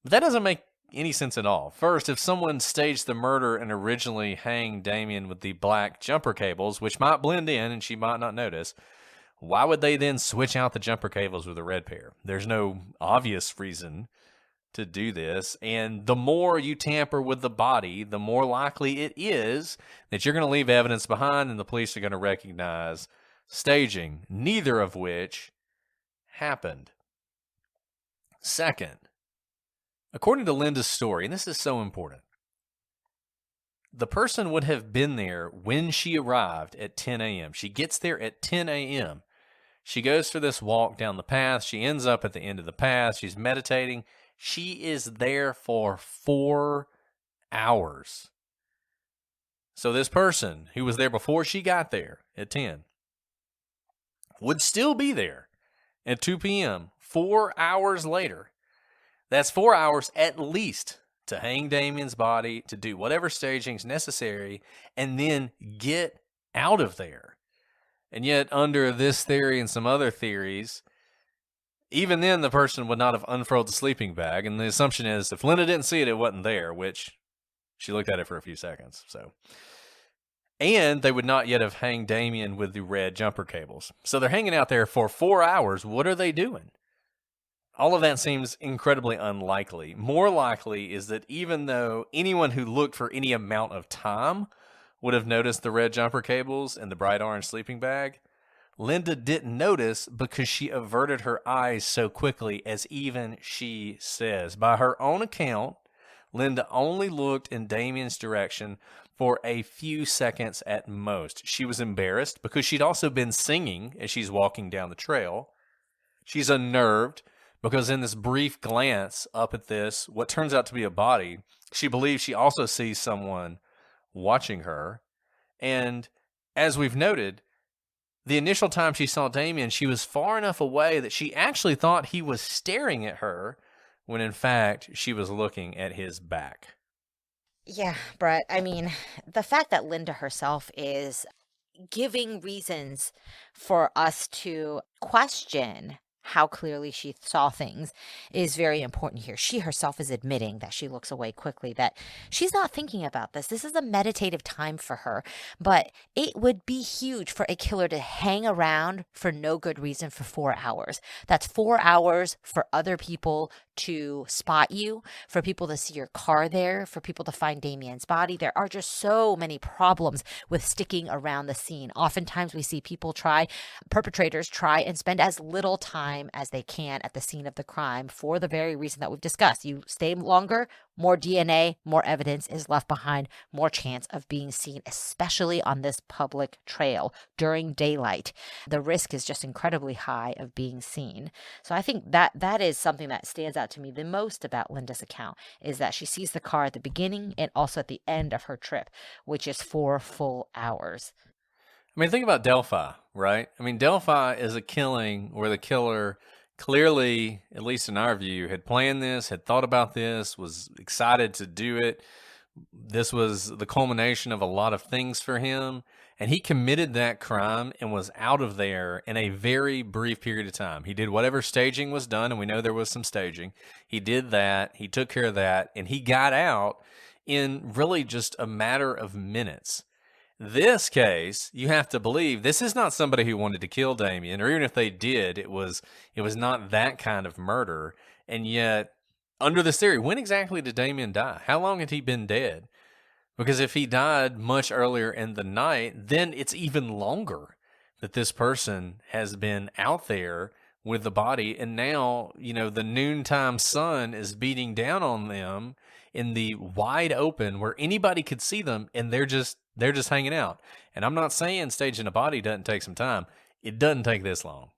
But that doesn't make any sense at all. First, if someone staged the murder and originally hanged Damien with the black jumper cables, which might blend in and she might not notice, why would they then switch out the jumper cables with a red pair? There's no obvious reason to do this. And the more you tamper with the body, the more likely it is that you're going to leave evidence behind and the police are going to recognize staging, neither of which happened. Second, according to Linda's story, and this is so important, the person would have been there when she arrived at 10 a.m. She gets there at 10 a.m. She goes for this walk down the path. She ends up at the end of the path. She's meditating. She is there for 4 hours. So this person who was there before she got there at 10 would still be there at 2 p.m. 4 hours later. That's 4 hours at least to hang Damien's body, to do whatever staging's necessary, and then get out of there. And yet, under this theory and some other theories, even then the person would not have unfurled the sleeping bag. And the assumption is if Linda didn't see it, it wasn't there, which she looked at it for a few seconds. And they would not yet have hanged Damien with the red jumper cables. So they're hanging out there for 4 hours. What are they doing? All of that seems incredibly unlikely. More likely is that even though anyone who looked for any amount of time would have noticed the red jumper cables and the bright orange sleeping bag, Linda didn't notice because she averted her eyes so quickly, as even she says. By her own account, Linda only looked in Damien's direction for a few seconds at most. She was embarrassed because she'd also been singing as she's walking down the trail. She's unnerved because in this brief glance up at this, what turns out to be a body, she believes she also sees someone watching her. And as we've noted, the initial time she saw Damien, she was far enough away that she actually thought he was staring at her, when in fact she was looking at his back. Yeah, Brett. I mean, the fact that Linda herself is giving reasons for us to question how clearly she saw things is very important here. She herself is admitting that she looks away quickly, that she's not thinking about this. This is a meditative time for her, but it would be huge for a killer to hang around for no good reason for 4 hours. That's 4 hours for other people to spot you, for people to see your car there, for people to find Damien's body. There are just so many problems with sticking around the scene. Oftentimes we see perpetrators try and spend as little time as they can at the scene of the crime for the very reason that we've discussed. You stay longer, more DNA, more evidence is left behind, more chance of being seen, especially on this public trail during daylight. The risk is just incredibly high of being seen. So I think that is something that stands out to me the most about Linda's account, is that she sees the car at the beginning and also at the end of her trip, which is 4 full hours. I mean, think about Delphi, right? I mean, Delphi is a killing where the killer clearly, at least in our view, had planned this, had thought about this, was excited to do it. This was the culmination of a lot of things for him. And he committed that crime and was out of there in a very brief period of time. He did whatever staging was done, and we know there was some staging. He did that. He took care of that, and he got out in really just a matter of minutes. This case, you have to believe this is not somebody who wanted to kill Damien, or even if they did, it was not that kind of murder. And yet, under this theory, when exactly did Damien die? How long had he been dead? Because if he died much earlier in the night, then it's even longer that this person has been out there with the body, and now, the noontime sun is beating down on them in the wide open where anybody could see them, and they're just hanging out. And I'm not saying staging a body doesn't take some time. It doesn't take this long.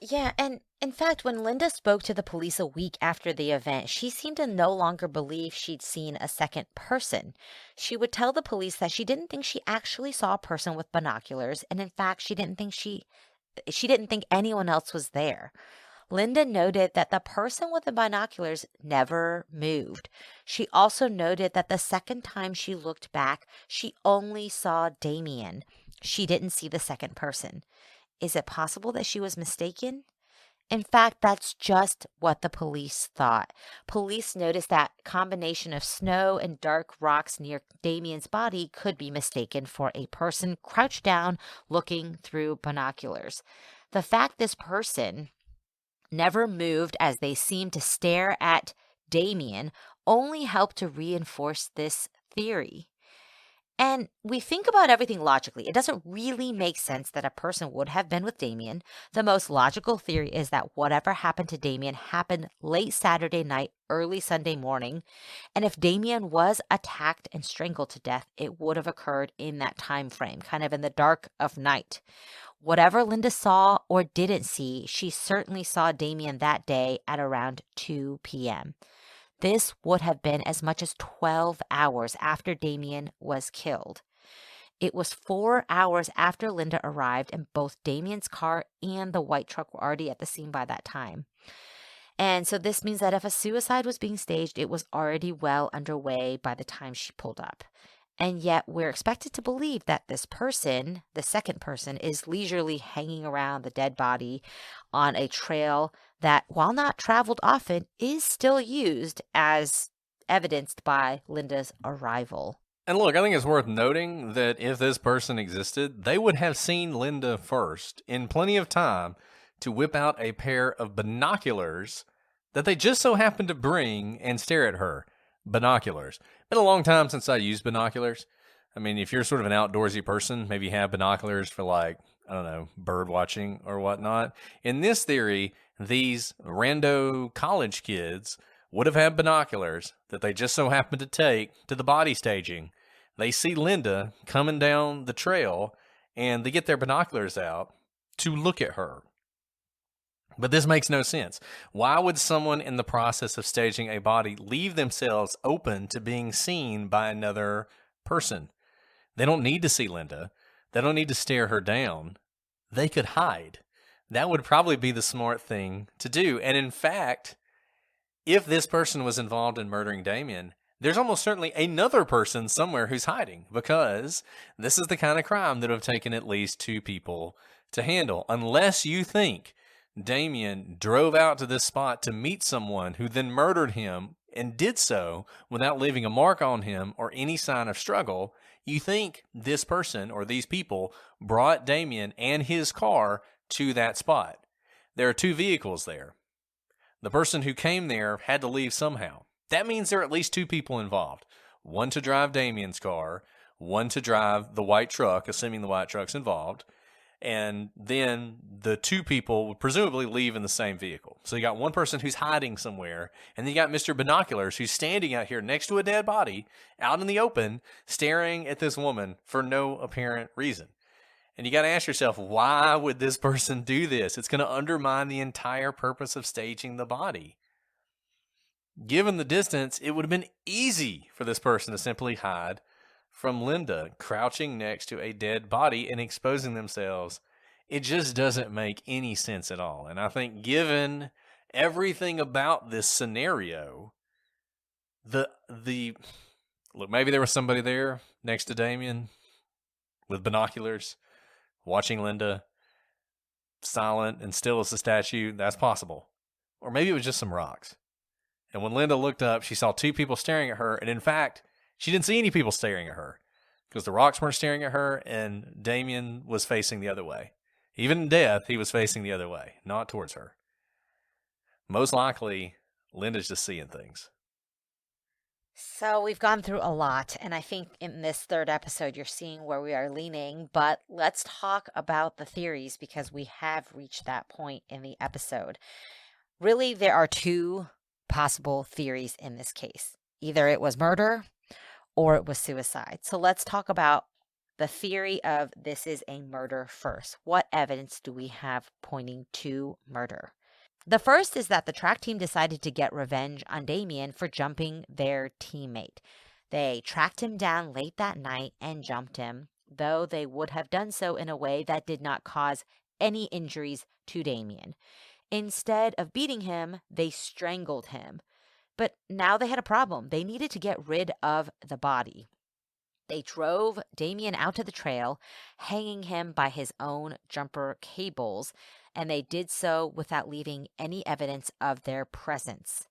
Yeah, and in fact, when Linda spoke to the police a week after the event, she seemed to no longer believe she'd seen a second person. She would tell the police that she didn't think she actually saw a person with binoculars, and in fact, she didn't think anyone else was there. Linda noted that the person with the binoculars never moved. She also noted that the second time she looked back, she only saw Damien. She didn't see the second person. Is it possible that she was mistaken? In fact, that's just what the police thought. Police noticed that combination of snow and dark rocks near Damien's body could be mistaken for a person crouched down looking through binoculars. The fact this person never moved as they seemed to stare at Damien only helped to reinforce this theory. And we think about everything logically. It doesn't really make sense that a person would have been with Damien. The most logical theory is that whatever happened to Damien happened late Saturday night, early Sunday morning. And if Damien was attacked and strangled to death, it would have occurred in that time frame, kind of in the dark of night. Whatever Linda saw or didn't see, she certainly saw Damien that day at around 2 p.m. This would have been as much as 12 hours after Damien was killed. It was 4 hours after Linda arrived, and both Damien's car and the white truck were already at the scene by that time. And so this means that if a suicide was being staged, it was already well underway by the time she pulled up. And yet we're expected to believe that this person, the second person, is leisurely hanging around the dead body on a trail that, while not traveled often, is still used as evidenced by Linda's arrival. And look, I think it's worth noting that if this person existed, they would have seen Linda first in plenty of time to whip out a pair of binoculars that they just so happened to bring and stare at her. Binoculars. Been a long time since I used binoculars. I mean, if you're sort of an outdoorsy person, maybe you have binoculars for bird watching or whatnot. In this theory, these rando college kids would have had binoculars that they just so happened to take to the body staging. They see Linda coming down the trail and they get their binoculars out to look at her. But this makes no sense. Why would someone in the process of staging a body leave themselves open to being seen by another person? They don't need to see Linda. They don't need to stare her down. They could hide. That would probably be the smart thing to do. And in fact, if this person was involved in murdering Damien, there's almost certainly another person somewhere who's hiding, because this is the kind of crime that would have taken at least two people to handle, unless you think Damien drove out to this spot to meet someone who then murdered him and did so without leaving a mark on him or any sign of struggle. You think this person or these people brought Damien and his car to that spot. There are two vehicles there. The person who came there had to leave somehow. That means there are at least two people involved. One to drive Damien's car, one to drive the white truck, assuming the white truck's involved. And then the two people would presumably leave in the same vehicle. So you got one person who's hiding somewhere, and then you got Mr. Binoculars who's standing out here next to a dead body out in the open, staring at this woman for no apparent reason. And you got to ask yourself, why would this person do this? It's going to undermine the entire purpose of staging the body. Given the distance, it would have been easy for this person to simply hide from Linda, crouching next to a dead body and exposing themselves. It just doesn't make any sense at all. And I think given everything about this scenario, look, maybe there was somebody there next to Damien with binoculars watching Linda, silent and still as a statue. That's possible. Or maybe it was just some rocks. And when Linda looked up, she saw two people staring at her. And in fact, she didn't see any people staring at her because the rocks weren't staring at her and Damien was facing the other way. Even in death, he was facing the other way, not towards her. Most likely, Linda's just seeing things. So we've gone through a lot, and I think in this third episode, you're seeing where we are leaning. But let's talk about the theories because we have reached that point in the episode. Really, there are two possible theories in this case. Either it was murder or it was suicide. So let's talk about the theory of this is a murder first. What evidence do we have pointing to murder? The first is that the track team decided to get revenge on Damien for jumping their teammate. They tracked him down late that night and jumped him, though they would have done so in a way that did not cause any injuries to Damien. Instead of beating him, they strangled him. But now they had a problem. They needed to get rid of the body. They drove Damien out to the trail, hanging him by his own jumper cables, and they did so without leaving any evidence of their presence.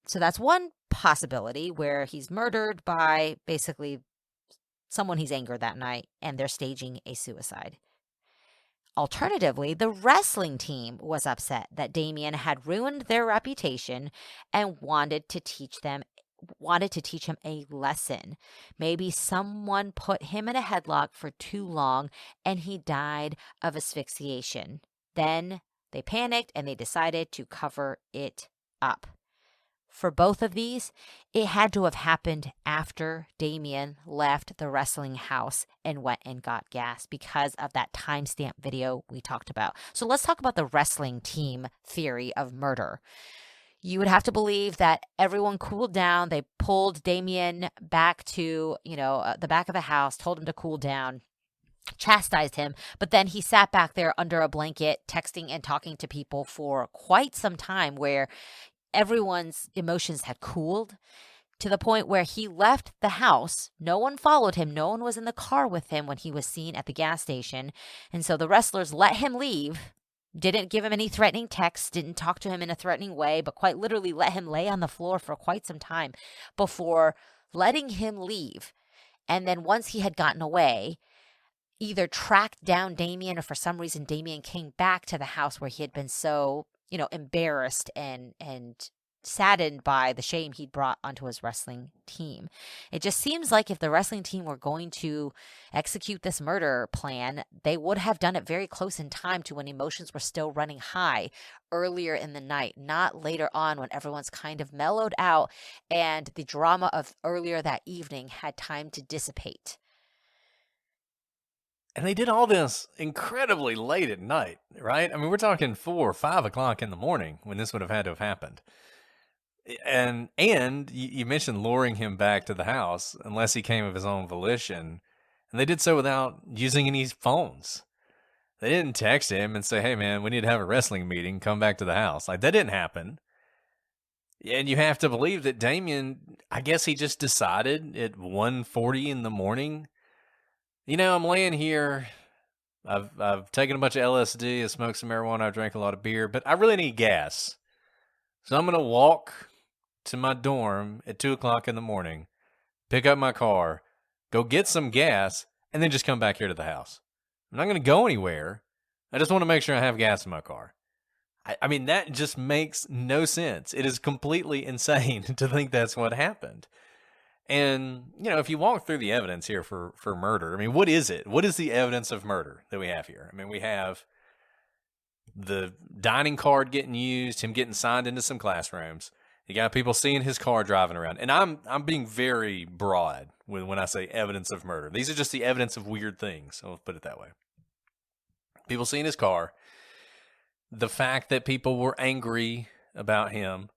So that's one possibility where he's murdered by basically someone he's angered that night, and they're staging a suicide. Alternatively, the wrestling team was upset that Damien had ruined their reputation and wanted to teach him a lesson. Maybe someone put him in a headlock for too long and he died of asphyxiation. Then they panicked and they decided to cover it up. For both of these, it had to have happened after Damien left the wrestling house and went and got gas because of that timestamp video we talked about. So let's talk about the wrestling team theory of murder. You would have to believe that everyone cooled down. They pulled Damien back to, the back of the house, told him to cool down, chastised him, but then he sat back there under a blanket, texting and talking to people for quite some time where everyone's emotions had cooled to the point where he left the house. No one followed him. No one was in the car with him when he was seen at the gas station. And so the wrestlers let him leave. Didn't give him any threatening texts, didn't talk to him in a threatening way, but quite literally let him lay on the floor for quite some time before letting him leave. And then once he had gotten away, either tracked down Damien or for some reason Damien came back to the house where he had been so, embarrassed and saddened by the shame he'd brought onto his wrestling team. It just seems like if the wrestling team were going to execute this murder plan, they would have done it very close in time to when emotions were still running high earlier in the night, not later on when everyone's kind of mellowed out and the drama of earlier that evening had time to dissipate. And they did all this incredibly late at night, right? I mean, we're talking 4 or 5 o'clock in the morning when this would have had to have happened. And you mentioned luring him back to the house unless he came of his own volition. And they did so without using any phones. They didn't text him and say, hey, man, we need to have a wrestling meeting. Come back to the house. Like, that didn't happen. And you have to believe that Damien, I guess he just decided at 1:40 in the morning, I'm laying here. I've taken a bunch of LSD, I smoked some marijuana, I drank a lot of beer, but I really need gas. So I'm going to walk to my dorm at 2 o'clock in the morning, pick up my car, go get some gas, and then just come back here to the house. I'm not going to go anywhere. I just want to make sure I have gas in my car. I mean, that just makes no sense. It is completely insane to think that's what happened. And, if you walk through the evidence here for murder, I mean, what is it? What is the evidence of murder that we have here? I mean, we have the dining card getting used, him getting signed into some classrooms. You got people seeing his car driving around. And I'm being very broad when I say evidence of murder. These are just the evidence of weird things. I'll put it that way. People seeing his car. The fact that people were angry about him.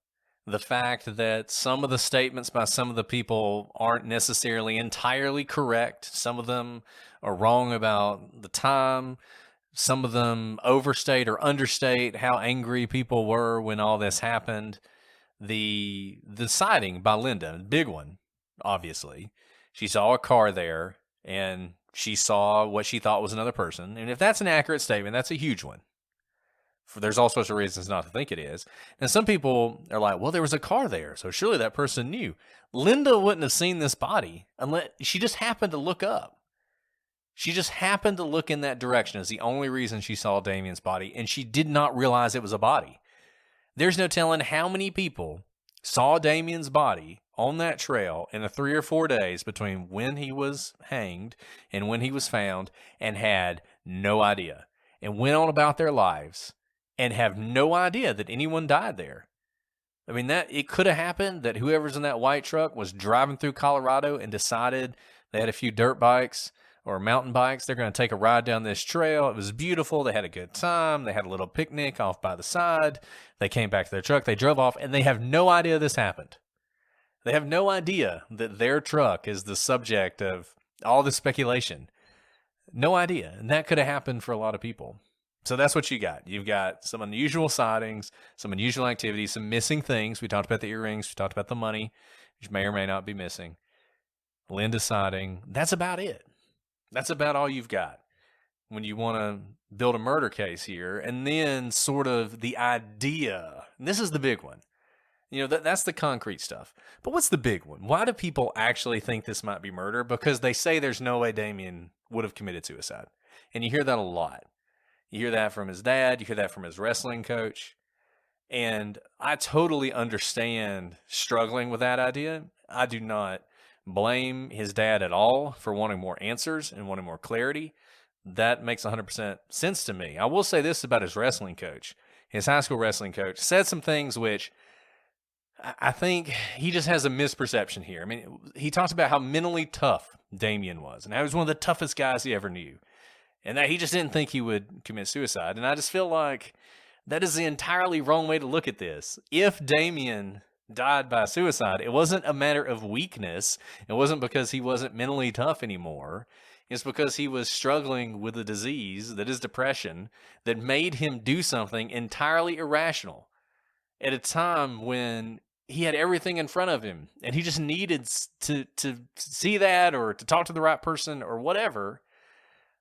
The fact that some of the statements by some of the people aren't necessarily entirely correct. Some of them are wrong about the time. Some of them overstate or understate how angry people were when all this happened. The sighting by Linda, big one, obviously. She saw a car there, and she saw what she thought was another person. And if that's an accurate statement, that's a huge one. There's all sorts of reasons not to think it is. And some people are like, well, there was a car there, so surely that person knew. Linda wouldn't have seen this body unless she just happened to look up. She just happened to look in that direction is the only reason she saw Damien's body, and she did not realize it was a body. There's no telling how many people saw Damien's body on that trail in the 3 or 4 days between when he was hanged and when he was found, and had no idea, and went on about their lives and have no idea that anyone died there. I mean, that it could have happened that whoever's in that white truck was driving through Colorado and decided they had a few dirt bikes or mountain bikes. They're going to take a ride down this trail. It was beautiful. They had a good time. They had a little picnic off by the side. They came back to their truck. They drove off, and they have no idea this happened. They have no idea that their truck is the subject of all this speculation. No idea. And that could have happened for a lot of people. So that's what you got. You've got some unusual sightings, some unusual activities, some missing things. We talked about the earrings. We talked about the money, which may or may not be missing. Linda sighting. That's about it. That's about all you've got when you want to build a murder case here. And then sort of the idea. And this is the big one. You know, that's the concrete stuff. But what's the big one? Why do people actually think this might be murder? Because they say there's no way Damien would have committed suicide. And you hear that a lot. You hear that from his dad. You hear that from his wrestling coach. And I totally understand struggling with that idea. I do not blame his dad at all for wanting more answers and wanting more clarity. That makes 100% sense to me. I will say this about his wrestling coach. His high school wrestling coach said some things which I think he just has a misperception here. I mean, he talks about how mentally tough Damien was and how he was one of the toughest guys he ever knew, and that he just didn't think he would commit suicide. And I just feel like that is the entirely wrong way to look at this. If Damien died by suicide, it wasn't a matter of weakness. It wasn't because he wasn't mentally tough anymore. It's because he was struggling with a disease that is depression that made him do something entirely irrational at a time when he had everything in front of him, and he just needed to see that or to talk to the right person or whatever.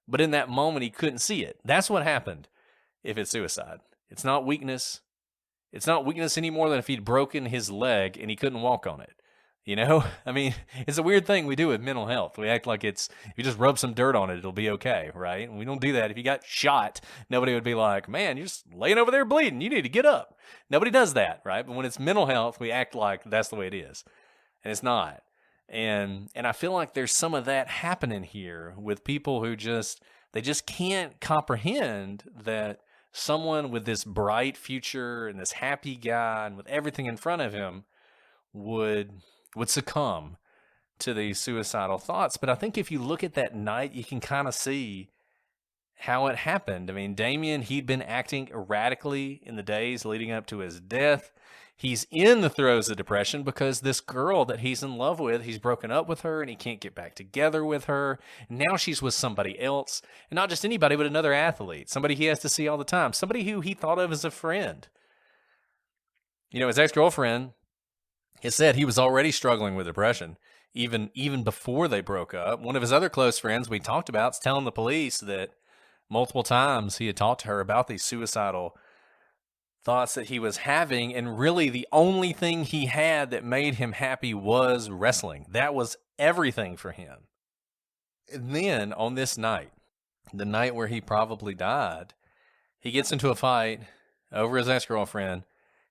But in that moment, he couldn't see it. That's what happened if it's suicide. It's not weakness. It's not weakness any more than if he'd broken his leg and he couldn't walk on it. You know, I mean, it's a weird thing we do with mental health. We act like it's, if you just rub some dirt on it, it'll be okay, right? And we don't do that. If you got shot, nobody would be like, man, you're just laying over there bleeding. You need to get up. Nobody does that, right? But when it's mental health, we act like that's the way it is. And it's not. And I feel like there's some of that happening here with people who they just can't comprehend that someone with this bright future and this happy guy and with everything in front of him would succumb to these suicidal thoughts. But I think if you look at that night, you can kind of see how it happened. I mean, Damien, he'd been acting erratically in the days leading up to his death. He's in the throes of depression because this girl that he's in love with, he's broken up with her and he can't get back together with her. Now she's with somebody else, and not just anybody, but another athlete, somebody he has to see all the time, somebody who he thought of as a friend. You know, his ex-girlfriend has said he was already struggling with depression even before they broke up. One of his other close friends we talked about is telling the police that multiple times he had talked to her about these suicidal thoughts that he was having, and really the only thing he had that made him happy was wrestling. That was everything for him. And then on this night, the night where he probably died, he gets into a fight over his ex-girlfriend.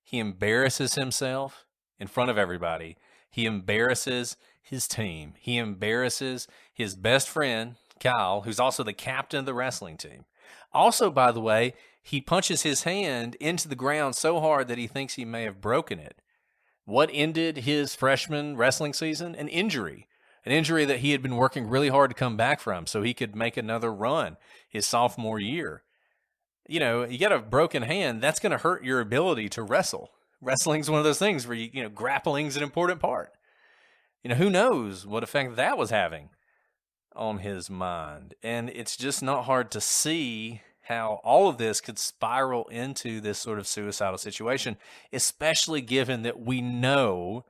He embarrasses himself in front of everybody. He embarrasses his team. He embarrasses his best friend, Kyle, who's also the captain of the wrestling team. Also, by the way, he punches his hand into the ground so hard that he thinks he may have broken it. What ended his freshman wrestling season? An injury that he had been working really hard to come back from so he could make another run his sophomore year. You know, you got a broken hand, that's going to hurt your ability to wrestle. Wrestling's one of those things where, grappling's an important part. Who knows what effect that was having on his mind. And it's just not hard to see how all of this could spiral into this sort of suicidal situation, especially given that we know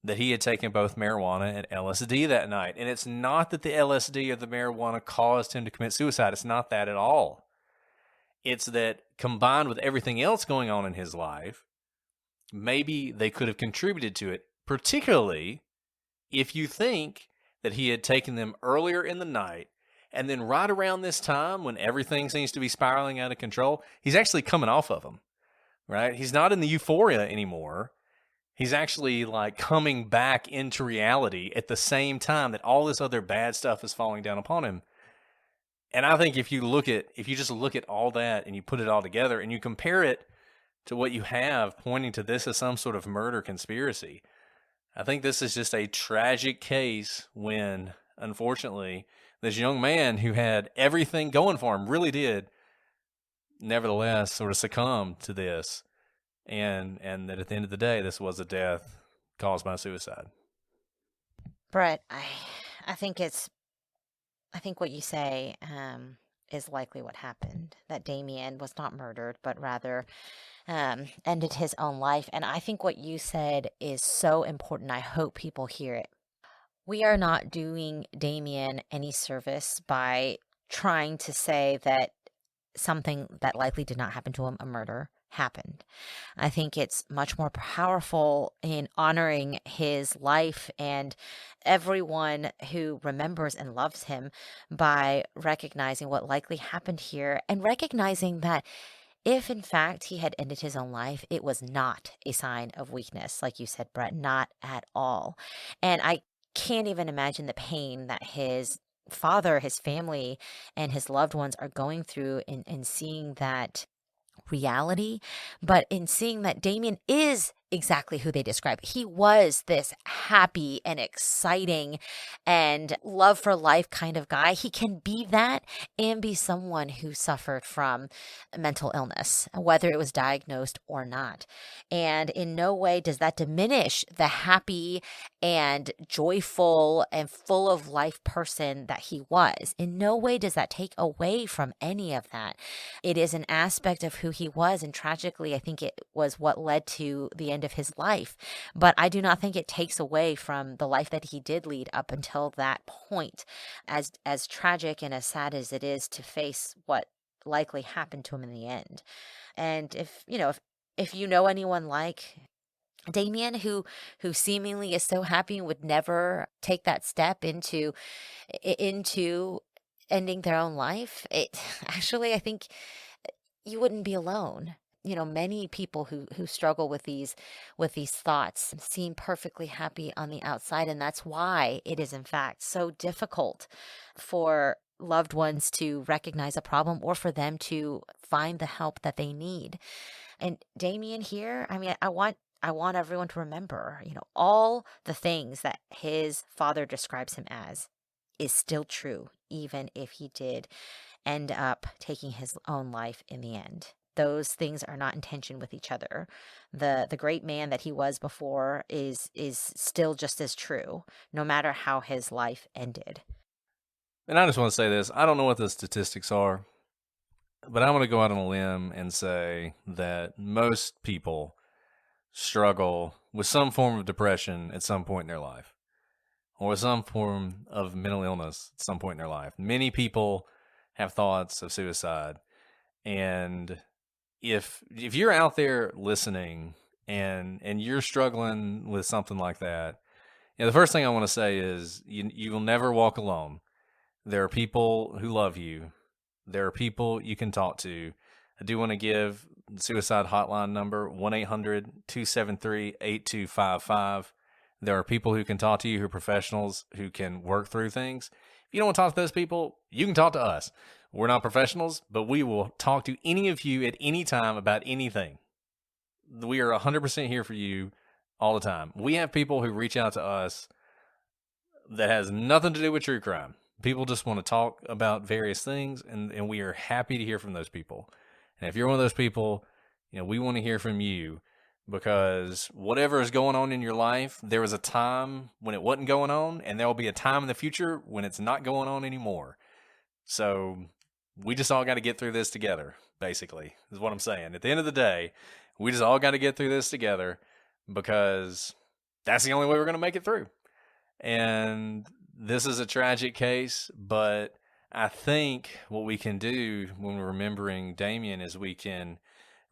that he had taken both marijuana and LSD that night. And it's not that the LSD or the marijuana caused him to commit suicide. It's not that at all. It's that combined with everything else going on in his life, maybe they could have contributed to it, particularly if you think that he had taken them earlier in the night, and then right around this time when everything seems to be spiraling out of control, he's actually coming off of them, right? He's not in the euphoria anymore. He's actually like coming back into reality at the same time that all this other bad stuff is falling down upon him. And I think if you just look at all that and you put it all together and you compare it to what you have pointing to this as some sort of murder conspiracy, I think this is just a tragic case when, unfortunately, this young man who had everything going for him really did, nevertheless, sort of succumb to this. And that at the end of the day, this was a death caused by suicide. Brett, I think what you say is likely what happened, that Damien was not murdered, but rather ended his own life. And I think what you said is so important. I hope people hear it. We are not doing Damien any service by trying to say that something that likely did not happen to him, a murder, happened. I think it's much more powerful in honoring his life and everyone who remembers and loves him by recognizing what likely happened here and recognizing that if in fact he had ended his own life, it was not a sign of weakness, like you said, Brett, not at all. And I can't even imagine the pain that his father, his family, and his loved ones are going through in seeing that reality, but in seeing that Damien is exactly who they describe. He was this happy and exciting and love for life kind of guy. He can be that and be someone who suffered from mental illness, whether it was diagnosed or not. And in no way does that diminish the happy and joyful and full of life person that he was. In no way does that take away from any of that. It is an aspect of who he was, and tragically, I think it was what led to the end of his life. But I do not think it takes away from the life that he did lead up until that point, as tragic and as sad as it is to face what likely happened to him in the end. And if you know anyone like Damien who seemingly is so happy and would never take that step into ending their own life, I think you wouldn't be alone. Many people who struggle with these thoughts seem perfectly happy on the outside, and that's why it is in fact so difficult for loved ones to recognize a problem or for them to find the help that they need. And Damien here, I want everyone to remember, all the things that his father describes him as is still true, even if he did end up taking his own life in the end. Those things are not in tension with each other. The great man that he was before is still just as true, no matter how his life ended. And I just want to say this. I don't know what the statistics are, but I'm going to go out on a limb and say that most people struggle with some form of depression at some point in their life, or with some form of mental illness at some point in their life. Many people have thoughts of suicide. And if you're out there listening and you're struggling with something like that, the first thing I want to say is you will never walk alone. There are people who love you. There are people you can talk to. I do want to give the suicide hotline number, 1-800-273-8255. There are people who can talk to you, who are professionals, who can work through things. If you don't want to talk to those people, you can talk to us. We're not professionals, but we will talk to any of you at any time about anything. We are 100% here for you all the time. We have people who reach out to us that has nothing to do with true crime. People just want to talk about various things, and we are happy to hear from those people. And if you're one of those people, we want to hear from you, because whatever is going on in your life, there was a time when it wasn't going on, and there will be a time in the future when it's not going on anymore. So we just all got to get through this together, basically, is what I'm saying. At the end of the day, we just all got to get through this together, because that's the only way we're going to make it through. And this is a tragic case, but I think what we can do when we're remembering Damien is we can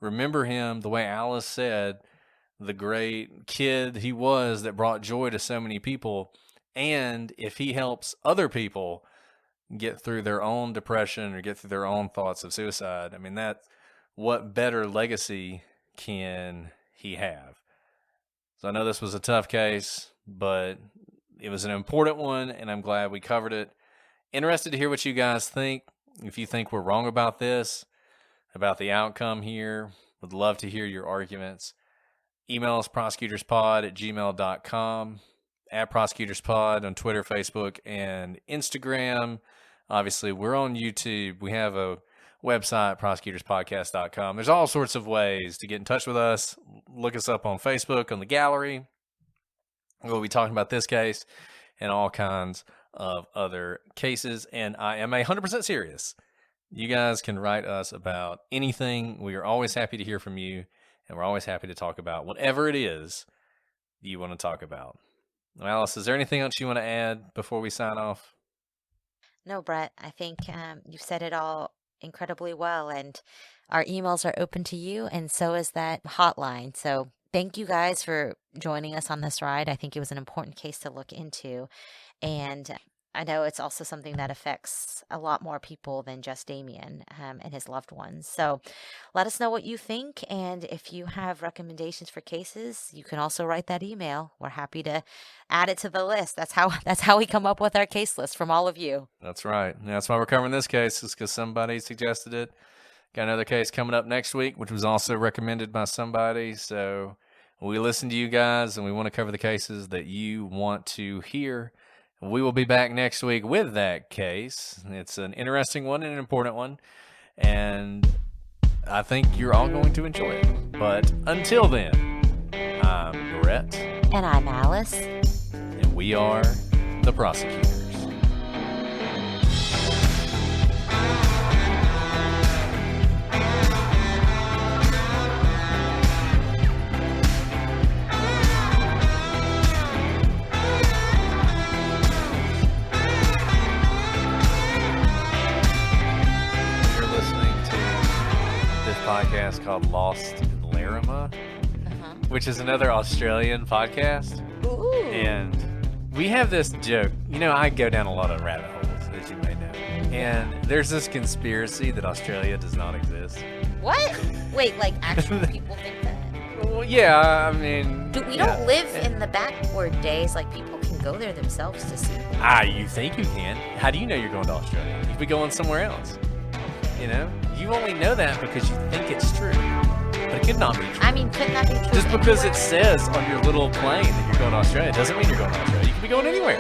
remember him the way Alice said, the great kid he was that brought joy to so many people. And if he helps other people get through their own depression or get through their own thoughts of suicide, what better legacy can he have? So I know this was a tough case, but it was an important one, and I'm glad we covered it. Interested to hear what you guys think. If you think we're wrong about this, about the outcome here, would love to hear your arguments. Email us prosecutorspod@gmail.com, @prosecutorspod on Twitter, Facebook, and Instagram. Obviously, we're on YouTube. We have a website, prosecutorspodcast.com. There's all sorts of ways to get in touch with us. Look us up on Facebook, on the gallery. We'll be talking about this case and all kinds of other cases. And I am 100% serious. You guys can write us about anything. We are always happy to hear from you, and we're always happy to talk about whatever it is you want to talk about. Alice, is there anything else you want to add before we sign off? No, Brett, I think you've said it all incredibly well, and our emails are open to you, and so is that hotline. So thank you guys for joining us on this ride. I think it was an important case to look into, and I know it's also something that affects a lot more people than just Damien and his loved ones. So let us know what you think, and if you have recommendations for cases, you can also write that email. We're happy to add it to the list. That's how we come up with our case list from all of you. That's right. And that's why we're covering this case, is because somebody suggested it. Got another case coming up next week, which was also recommended by somebody. So we listen to you guys, and we want to cover the cases that you want to hear. We will be back next week with that case. It's an interesting one and an important one, and I think you're all going to enjoy it. But until then, I'm Brett. And I'm Alice. And we are the prosecutors. Podcast called Lost in Larrimah, which is another Australian podcast. Ooh. And we have this joke. You know, I go down a lot of rabbit holes, as you may know. And there's this conspiracy that Australia does not exist. What? Wait, like actual people think that? Well, yeah, I mean... We don't live in the backward days. Like, people can go there themselves to see. You think you can. How do you know you're going to Australia? You could be going somewhere else. You know? You only know that because you think it's true. But it could not be true. I mean, couldn't that be true? Just because it says on your little plane that you're going to Australia doesn't mean you're going to Australia. You could be going anywhere.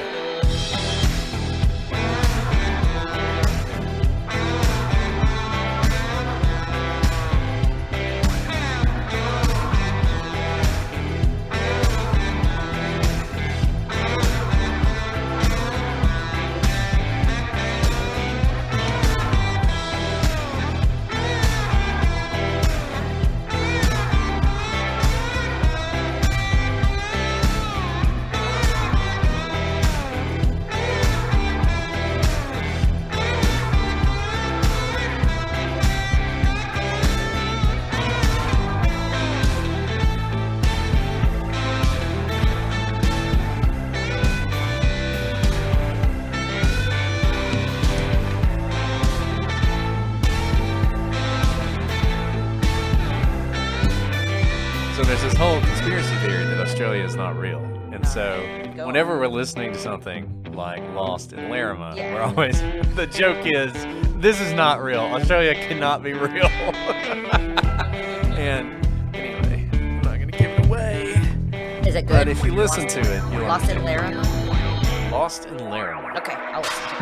There's this whole conspiracy theory that Australia is not real. And so whenever we're listening to something like Lost in Larrimah, we're always, the joke is, this is not real. Australia cannot be real. And anyway, I'm not going to give it away. Is it good? But if you listen to it, you'll Lost in Larrimah? Lost in Larrimah. Okay, I'll listen to it.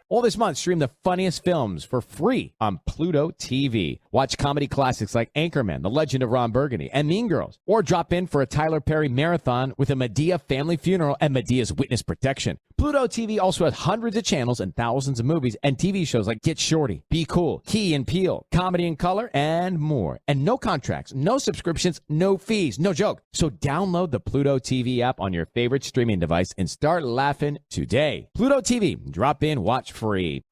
All this month, stream the funniest films for free on Pluto TV. Watch comedy classics like Anchorman, The Legend of Ron Burgundy, and Mean Girls. Or drop in for a Tyler Perry marathon with a Medea family funeral and Medea's witness protection. Pluto TV also has hundreds of channels and thousands of movies and TV shows like Get Shorty, Be Cool, Key and Peele, Comedy in Color, and more. And no contracts, no subscriptions, no fees, no joke. So download the Pluto TV app on your favorite streaming device and start laughing today. Pluto TV, drop in, watch free.